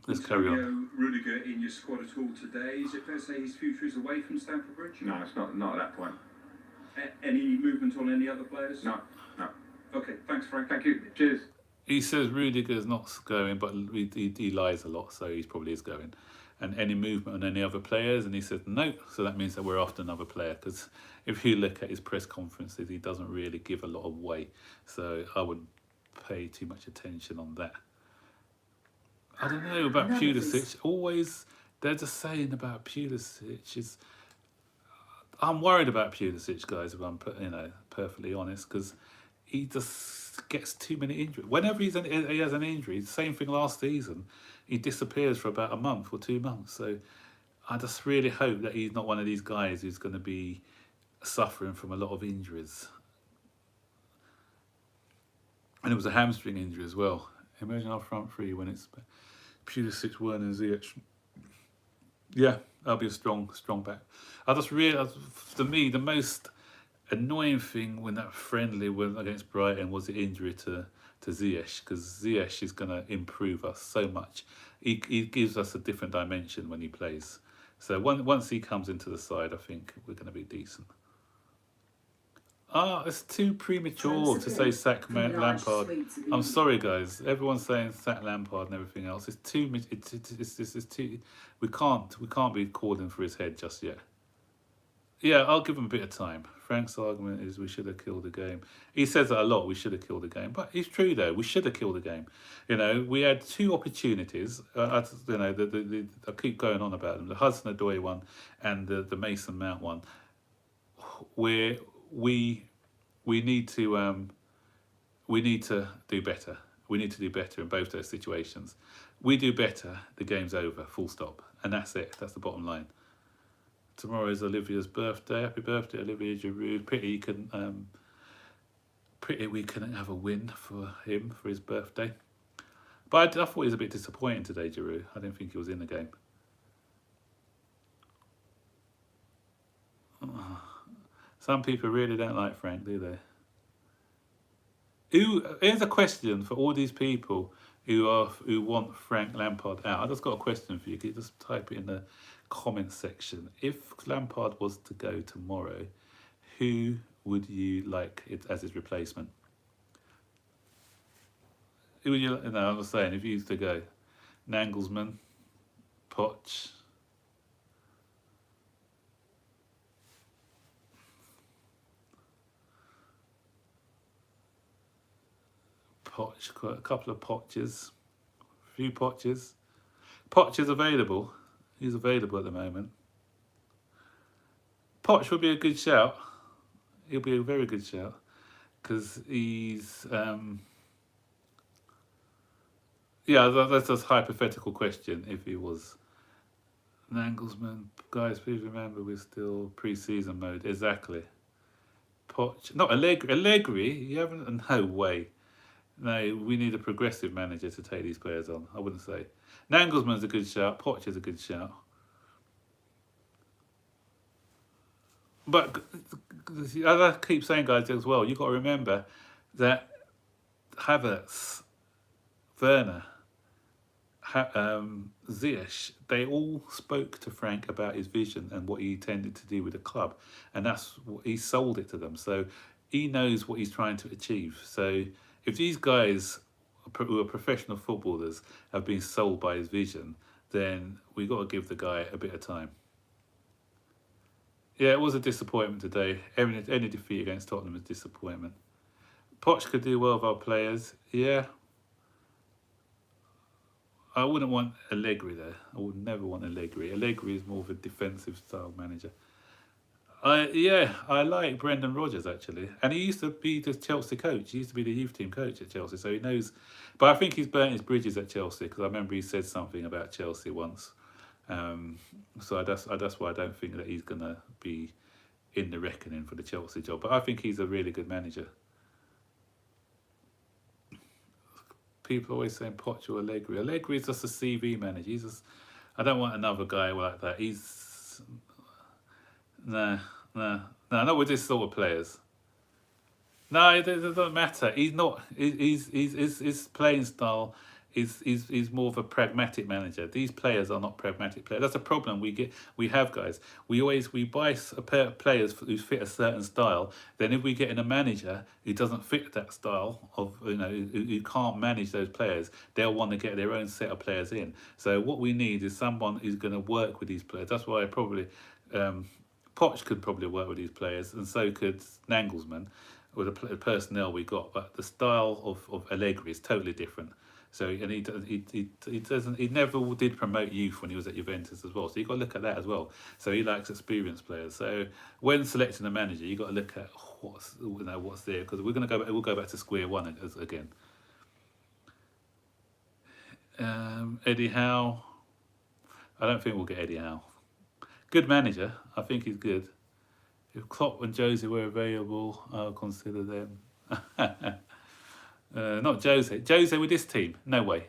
Let's carry on. Rudiger in your squad at all today? Is it fair to say his future is away from Stamford Bridge? No, it's not at that point. Any movement on any other players? No. Okay, thanks, Frank. Thank you. Cheers. He says Rudiger's not going, but he lies a lot, so he probably is going. And any movement on any other players? And he said no, so that means that we're after another player, because if you look at his press conferences, he doesn't really give a lot away, so I wouldn't pay too much attention on that. I don't know about Pulisic. Always, they're just saying about Pulisic is. I'm worried about Pulisic, guys. If I'm perfectly honest, because he just gets too many injuries. Whenever he has an injury, same thing last season, he disappears for about a month or 2 months. So I just really hope that he's not one of these guys who's going to be suffering from a lot of injuries. And it was a hamstring injury as well. Imagine our front three when it's Pulisic, Werner, and Ziyech. Yeah, that'll be a strong back. I just realised, to me, the most annoying thing when that friendly went against Brighton was the injury to Ziyech, because Ziyech is going to improve us so much. He gives us a different dimension when he plays. So once he comes into the side, I think we're going to be decent. It's too premature to say sack Lampard. I'm sorry, guys. Everyone's saying sack Lampard and everything else. It's too. It's too. We can't be calling for his head just yet. Yeah, I'll give him a bit of time. Frank's argument is we should have killed the game. He says that a lot. We should have killed the game, but it's true though. We should have killed the game. We had 2 opportunities. I keep going on about them. The Hudson-Odoi one and the Mason Mount one, where we need to do better. We need to do better in both those situations. We do better, the game's over, full stop. And that's it. That's the bottom line. Tomorrow is Olivia's birthday. Happy birthday, Olivia Giroud. Pity we couldn't have a win for him for his birthday. But I thought he was a bit disappointing today, Giroud. I didn't think he was in the game. Some people really don't like Frank, do they? Here's a question for all these people who want Frank Lampard out. I just got a question for you. Can you just type it in the comment section? If Lampard was to go tomorrow, who would you like it as his replacement? Who would you? No, I'm just saying, if he used to go, Nagelsmann, Poch. A couple of Poches, a few Poches. Poch is available. He's available at the moment. Poch would be a good shout. He'll be a very good shout, because he's that's a hypothetical question. If he was Nagelsmann, guys, please remember we're still pre-season mode. Exactly. Poch, not Allegri. You haven't. No way. No, we need a progressive manager to take these players on. I wouldn't say. Nagelsmann's a good shout. Poch is a good shout. But as I keep saying, guys, as well, you've got to remember that Havertz, Werner, Ziyech, they all spoke to Frank about his vision and what he intended to do with the club. And that's what he sold it to them. So he knows what he's trying to achieve. So if these guys who are professional footballers have been sold by his vision, then we've got to give the guy a bit of time. Yeah, it was a disappointment today. Any defeat against Tottenham is disappointment. Poch could do well with our players. Yeah. I wouldn't want Allegri there. I would never want Allegri. Allegri is more of a defensive style manager. I like Brendan Rodgers actually, and he used to be the Chelsea coach. He used to be the youth team coach at Chelsea, so he knows. But I think he's burnt his bridges at Chelsea because I remember he said something about Chelsea once. So that's why I don't think that he's gonna be in the reckoning for the Chelsea job. But I think he's a really good manager. People are always saying Poch or Allegri. Allegri is just a CV manager. I don't want another guy like that. No, not with this sort of players. No, it doesn't matter. He's not. His playing style is more of a pragmatic manager. These players are not pragmatic players. That's a problem we have, guys. We buy players who fit a certain style. Then if we get in a manager who doesn't fit that style of who can't manage those players, they'll want to get their own set of players in. So what we need is someone who's going to work with these players. That's why Poch could probably work with these players, and so could Nagelsmann with the personnel we got. But the style of Allegri is totally different. So, and he never did promote youth when he was at Juventus as well. So you got to look at that as well. So he likes experienced players. So when selecting a manager, you got to look at what's there, because we'll go back to square one again. Eddie Howe, I don't think we'll get Eddie Howe. Good manager, I think he's good. If Klopp and Jose were available, I'll consider them. Not Jose. Jose with this team? No way.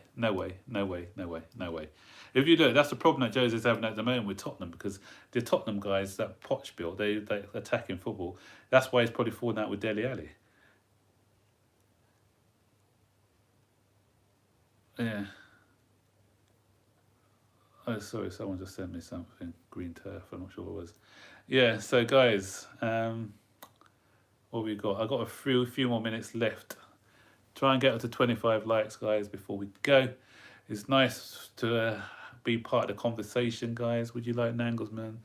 If you look, that's the problem that Jose's having at the moment with Tottenham, because the Tottenham guys, that Poch built, they attack in football. That's why he's probably falling out with Dele Alli. Yeah. Oh, sorry, someone just sent me something. Green turf, I'm not sure what it was. Yeah, so guys, what we got? I got a few more minutes left. Try and get up to 25 likes, guys, before we go. It's nice to be part of the conversation, guys. Would you like Nagelsmann?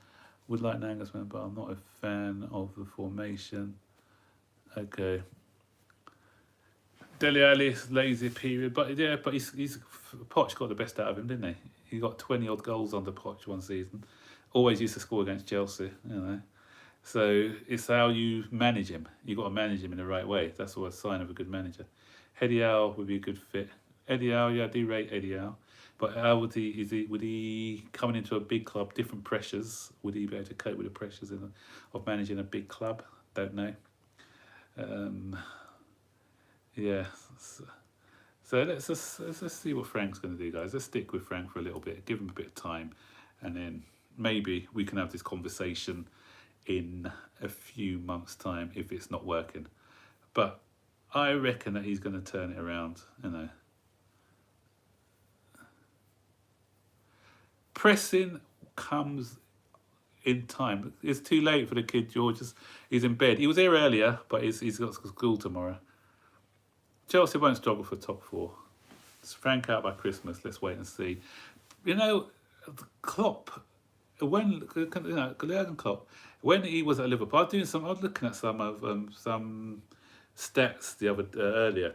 Would like Nagelsmann, but I'm not a fan of the formation. Okay. Dele Alli's lazy period, but he's Poch got the best out of him, didn't he? He got 20 odd goals under Poch one season. Always used to score against Chelsea, So it's how you manage him. You got to manage him in the right way. That's all a sign of a good manager. Eddie Howe would be a good fit. Eddie Howe, yeah, I do rate Eddie Howe. But how would he coming into a big club, different pressures? Would he be able to cope with the pressures of managing a big club? Don't know. Yeah. So let's see what Frank's going to do, guys. Let's stick with Frank for a little bit, give him a bit of time, and then maybe we can have this conversation in a few months' time if it's not working. But I reckon that he's going to turn it around, Pressing comes in time. It's too late for the kid, George. He's in bed. He was here earlier, but he's got school tomorrow. Chelsea won't struggle for top four. It's Frank out by Christmas. Let's wait and see. Klopp, Jurgen Klopp, when he was at Liverpool, I was looking at some stats earlier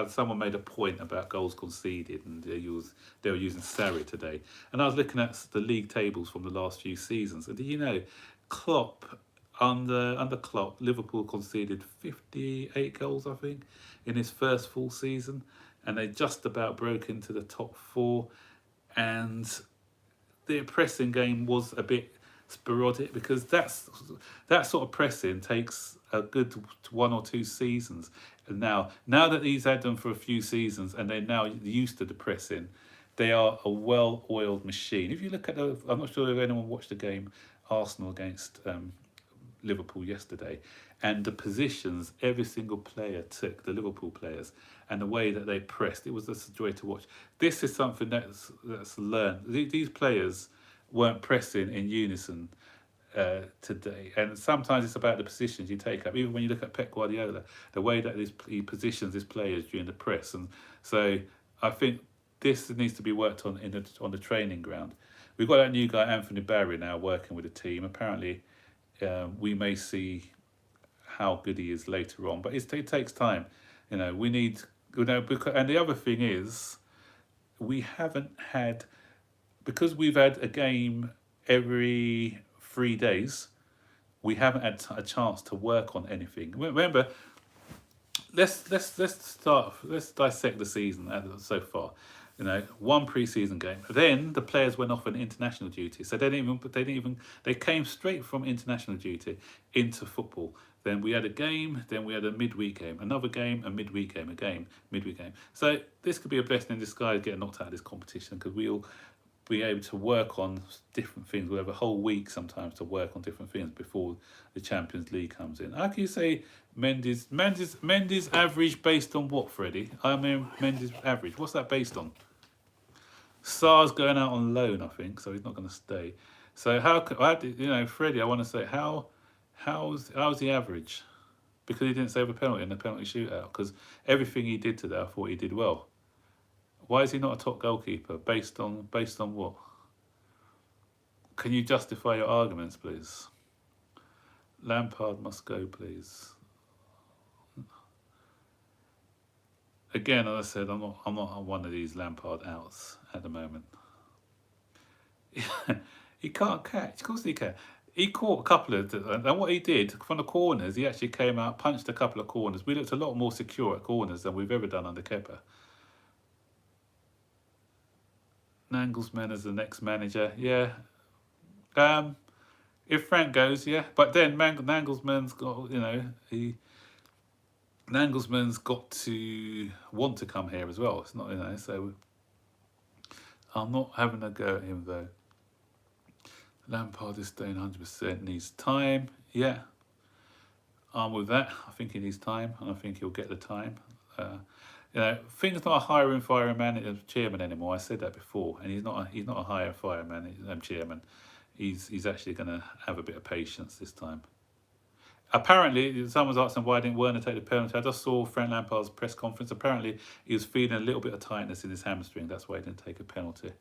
someone made a point about goals conceded, and they were using Sarri today, and I was looking at the league tables from the last few seasons, and do you know, Klopp, under Klopp, Liverpool conceded 58 goals, I think, in his first full season, and they just about broke into the top four, and their pressing game was a bit sporadic, because that sort of pressing takes a good 1 or 2 seasons. And now that he's had them for a few seasons and they're now used to the pressing, they are a well-oiled machine. If you look at I'm not sure if anyone watched the game Arsenal against Liverpool yesterday, and the positions every single player took, the Liverpool players, and the way that they pressed, it was just a joy to watch. This is something that's learned. These players weren't pressing in unison today, and sometimes it's about the positions you take up. Even when you look at Pep Guardiola, the way that he positions his players during the press, and so I think this needs to be worked on on the training ground. We've got that new guy Anthony Barry now working with the team. Apparently, we may see how good he is later on, but it takes time. We need, and the other thing is, we haven't had, because we've had a game every 3 days, we haven't had a chance to work on anything. Remember, let's dissect the season so far. You know, one pre-season game. Then the players went off on international duty, so they came straight from international duty into football. Then we had a game, then we had a midweek game, another game, a midweek game, a game, midweek game. So this could be a blessing in disguise getting knocked out of this competition, because we'll be able to work on different things. We'll have a whole week sometimes to work on different things before the Champions League comes in. How can you say Mendy's average based on what, Freddie? I mean, Mendy's average. What's that based on? Sar's going out on loan, I think, so he's not going to stay. So Freddie, I want to say how's the average? Because he didn't save a penalty in the penalty shootout. Because everything he did today, I thought he did well. Why is he not a top goalkeeper? Based on what? Can you justify your arguments, please? Lampard must go, please. Again, as I said, I'm not on one of these Lampard outs at the moment. He can't catch. Of course he can. He caught a couple of, and what he did from the corners, he actually came out, punched a couple of corners. We looked a lot more secure at corners than we've ever done under Kepa. Nagelsmann as the next manager, yeah. If Frank goes, yeah. But then Nagelsmann's got, Nagelsmann's got to want to come here as well. It's not, so I'm not having a go at him though. Lampard is staying 100%, needs time. Yeah, I'm with that. I think he needs time, and I think he'll get the time. Things not a hire and fire man chairman anymore. I said that before, and he's not a hire and fire man chairman. He's actually going to have a bit of patience this time. Apparently, someone's asking why didn't Werner take the penalty. I just saw Frank Lampard's press conference. Apparently, he was feeling a little bit of tightness in his hamstring. That's why he didn't take a penalty.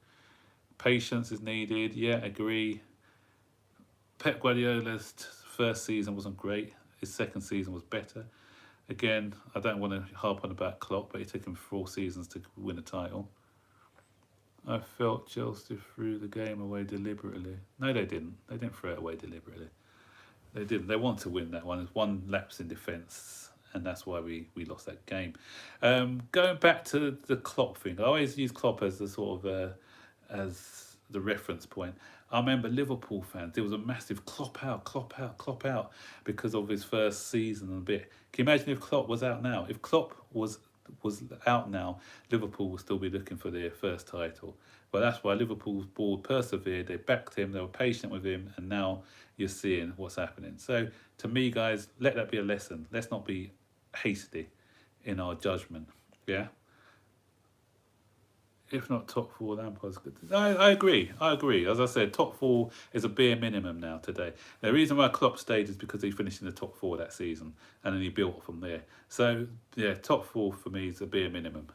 Patience is needed. Yeah, agree. Pep Guardiola's first season wasn't great. His second season was better. Again, I don't want to harp on about Klopp, but it took him 4 seasons to win a title. I felt Chelsea threw the game away deliberately. No, they didn't. They didn't throw it away deliberately. They didn't. They want to win that one. There's one lapse in defence, and that's why we lost that game. Going back to the Klopp thing, I always use Klopp as the sort of as the reference point. I remember Liverpool fans, there was a massive Klopp out because of his first season and a bit. Can you imagine if Klopp was out now? If Klopp was out now, Liverpool would still be looking for their first title. But that's why Liverpool's board persevered, they backed him, they were patient with him, and now you're seeing what's happening. So to me, guys, let that be a lesson. Let's not be hasty in our judgment. Yeah? If not top 4, Lampard's good. I agree. As I said, top 4 is a bare minimum now today. The reason why Klopp stayed is because he finished in the top 4 that season, and then he built from there. So, yeah, top 4 for me is a bare minimum.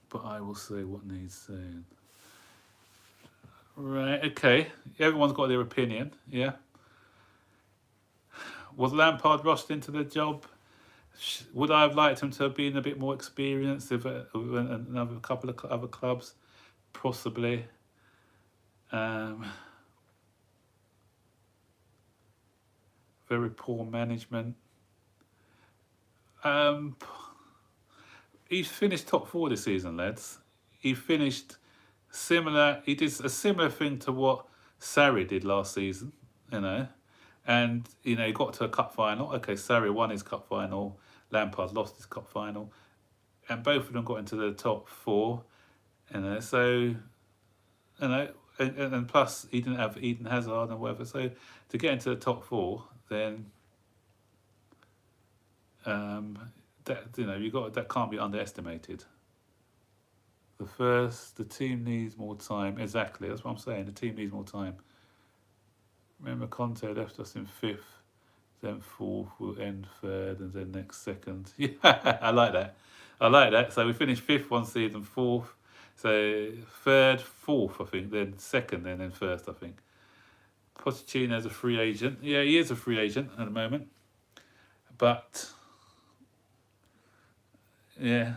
But I will say what needs saying. Right, okay. Everyone's got their opinion, yeah? Was Lampard rushed into the job? Would I have liked him to have been a bit more experienced with another couple of other clubs? Possibly. Very poor management. He's finished top 4 this season, lads. He finished similar. He did a similar thing to what Sarri did last season, And, he got to a cup final. Okay, Sarri won his cup final. Lampard lost his cup final. And both of them got into the top 4. So, and plus he didn't have Eden Hazard and whatever. So to get into the top 4, then that can't be underestimated. The team needs more time. Exactly, that's what I'm saying. The team needs more time. Remember, Conte left us in 5th, then 4th, we'll end 3rd, and then next 2nd. Yeah, I like that. So we finished 5th one season, 4th. So 3rd, 4th, I think, then 2nd, and then 1st, I think. Pochettino's a free agent. Yeah, he is a free agent at the moment. But, yeah,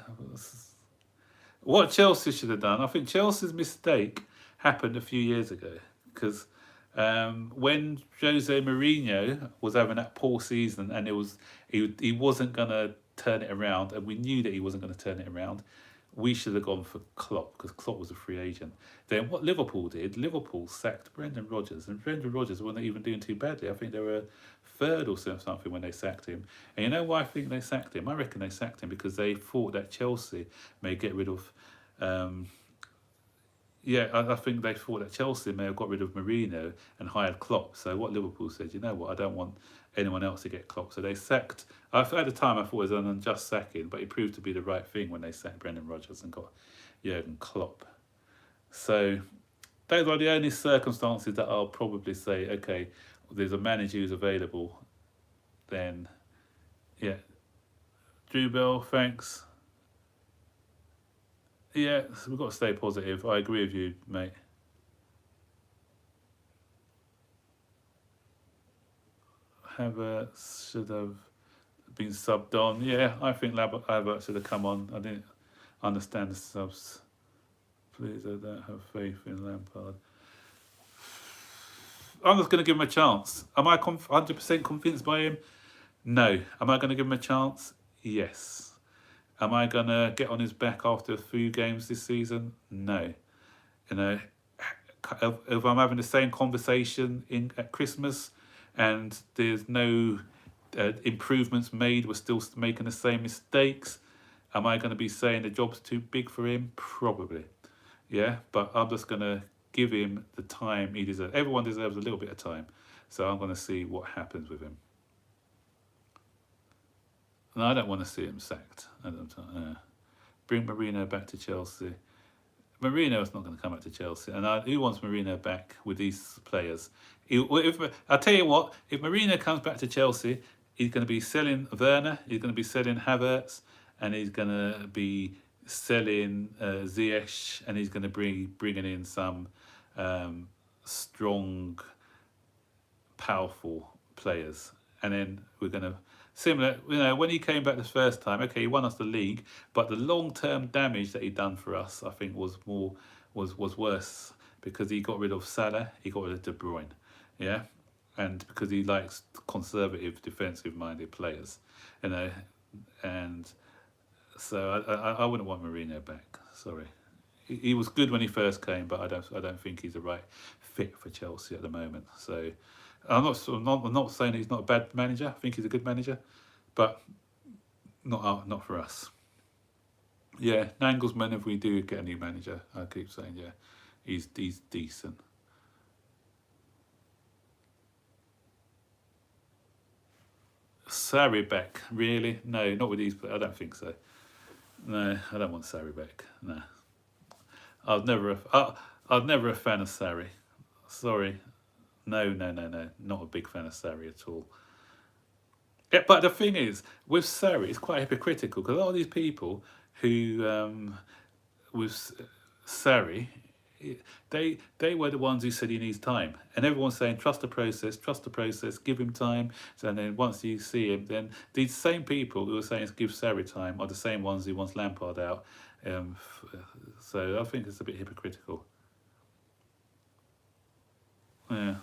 What Chelsea should have done, I think Chelsea's mistake happened a few years ago because when Jose Mourinho was having that poor season and he wasn't gonna turn it around, and we knew that he wasn't going to turn it around, we should have gone for Klopp because Klopp was a free agent. Then what Liverpool did, Liverpool sacked Brendan Rodgers, and Brendan Rodgers wasn't even doing too badly. I think they were third or something when they sacked him. And you know why I think they sacked him? I reckon they sacked him because they thought that Chelsea may get rid of. I think they thought that Chelsea may have got rid of Mourinho and hired Klopp. So what Liverpool said, you know what, I don't want anyone else to get Klopp. So they sacked. At the time, I thought it was an unjust sacking, but it proved to be the right thing when they sacked Brendan Rodgers and got Jurgen Klopp. So those are the only circumstances that I'll probably say, okay, there's a manager who's available, then, yeah. Drew Bell, thanks. Yeah, so we've got to stay positive. I agree with you, mate. Havertz should have been subbed on. Yeah, I think Havertz should have come on. I didn't understand the subs. Please, I don't have faith in Lampard. I'm just going to give him a chance. Am I 100% convinced by him? No. Am I going to give him a chance? Yes. Am I going to get on his back after a few games this season? No. You know, if I'm having the same conversation at Christmas and there's no improvements made, we're still making the same mistakes, am I going to be saying the job's too big for him? Probably. Yeah, but I'm just going to give him the time he deserves. Everyone deserves a little bit of time. So I'm going to see what happens with him. And I don't want to see him sacked. Bring Mourinho back to Chelsea. Mourinho's not going to come back to Chelsea. And who wants Mourinho back with these players? I'll tell you what, if Mourinho comes back to Chelsea, he's going to be selling Werner, he's going to be selling Havertz, and he's going to be selling Ziyech, and he's going to be bringing in some strong, powerful players. And then we're going to, similar, you know, when he came back the first time, okay, he won us the league, but the long-term damage that he done for us, I think, was worse because he got rid of Salah, he got rid of De Bruyne, yeah, and because he likes conservative, defensive-minded players, you know, and so I wouldn't want Mourinho back. Sorry, he was good when he first came, but I don't think he's the right fit for Chelsea at the moment. So I'm not saying he's not a bad manager. I think he's a good manager, but not for us. Yeah, Nagelsmann, if we do get a new manager, I keep saying, yeah, he's decent. Sarri back, really? No, not with these. I don't think so. No, I don't want Sarri back. No, I was never a fan of Sarri. Sorry. No, not a big fan of Sarri at all. Yeah, but the thing is, with Sarri, it's quite hypocritical because all these people who, with Sarri, they were the ones who said he needs time, and everyone's saying trust the process, give him time. So, and then once you see him, then these same people who are saying give Sarri time are the same ones who wants Lampard out. So I think it's a bit hypocritical. Yeah.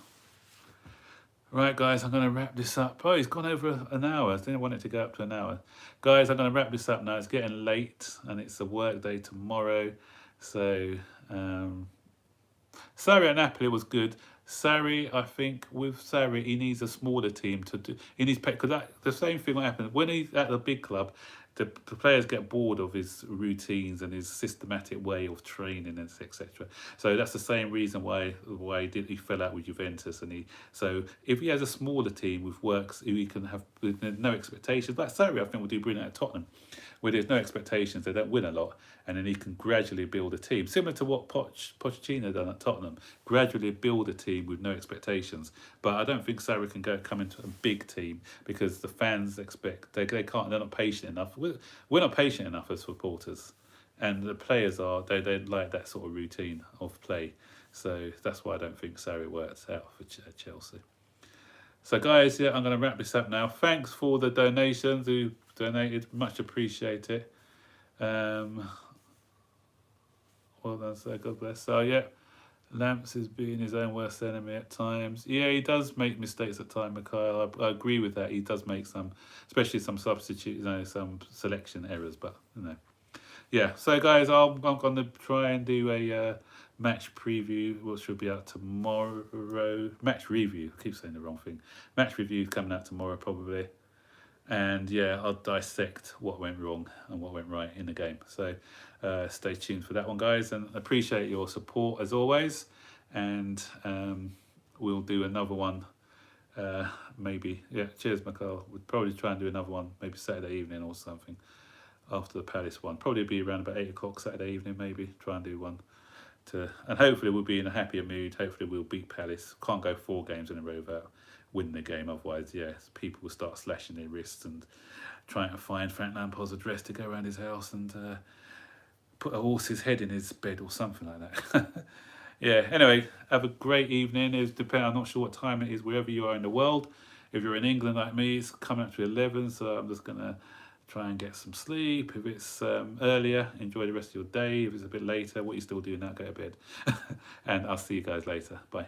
Right, guys, I'm going to wrap this up. Oh, it's gone over an hour. I didn't want it to go up to an hour. Guys, I'm going to wrap this up now. It's getting late, and it's a work day tomorrow. So, Sarri at Napoli was good. Sarri, I think, with Sarri, he needs a smaller team to do. He needs because the same thing will happen when he's at the big club. The players get bored of his routines and his systematic way of training and etc. So that's the same reason why he fell out with Juventus. So if he has a smaller team with works, he can have with no expectations. Like Sarri, I think will do brilliant at Tottenham, where there's no expectations, they don't win a lot, and then he can gradually build a team, similar to what Pochettino done at Tottenham. Gradually build a team with no expectations. But I don't think Sarri can come into a big team because the fans expect they can't. They're not patient enough. We're not patient enough as supporters, and the players are. They like that sort of routine of play. So that's why I don't think Sarri works out for Chelsea. So guys, yeah, I'm going to wrap this up now. Thanks for the donations who donated, much appreciate it. Well done, sir. God bless. So yeah, Lamps is being his own worst enemy at times. Yeah, he does make mistakes at times, Mikhail. I agree with that. He does make some, especially some substitute, some selection errors. But yeah. So guys, I'm going to try and do a match preview, which should be out tomorrow. Match review. I keep saying the wrong thing. Match review coming out tomorrow probably. And yeah, I'll dissect what went wrong and what went right in the game. So stay tuned for that one, guys, and appreciate your support as always. And we'll do another one maybe. Yeah, cheers, Mikhail. We'll probably try and do another one maybe Saturday evening or something after the Palace one. Probably be around about 8 o'clock Saturday evening, maybe. Try and do one. And hopefully we'll be in a happier mood. Hopefully we'll beat Palace. Can't go 4 games in a row without winning the game. Otherwise, yes, people will start slashing their wrists and trying to find Frank Lampard's address to go around his house and put a horse's head in his bed or something like that. Yeah, anyway, have a great evening. I'm not sure what time it is wherever you are in the world. If you're in England like me, it's coming up to 11, so I'm just going to try and get some sleep. If it's earlier, enjoy the rest of your day. If it's a bit later, what are you still doing now? Go to bed. And I'll see you guys later. Bye.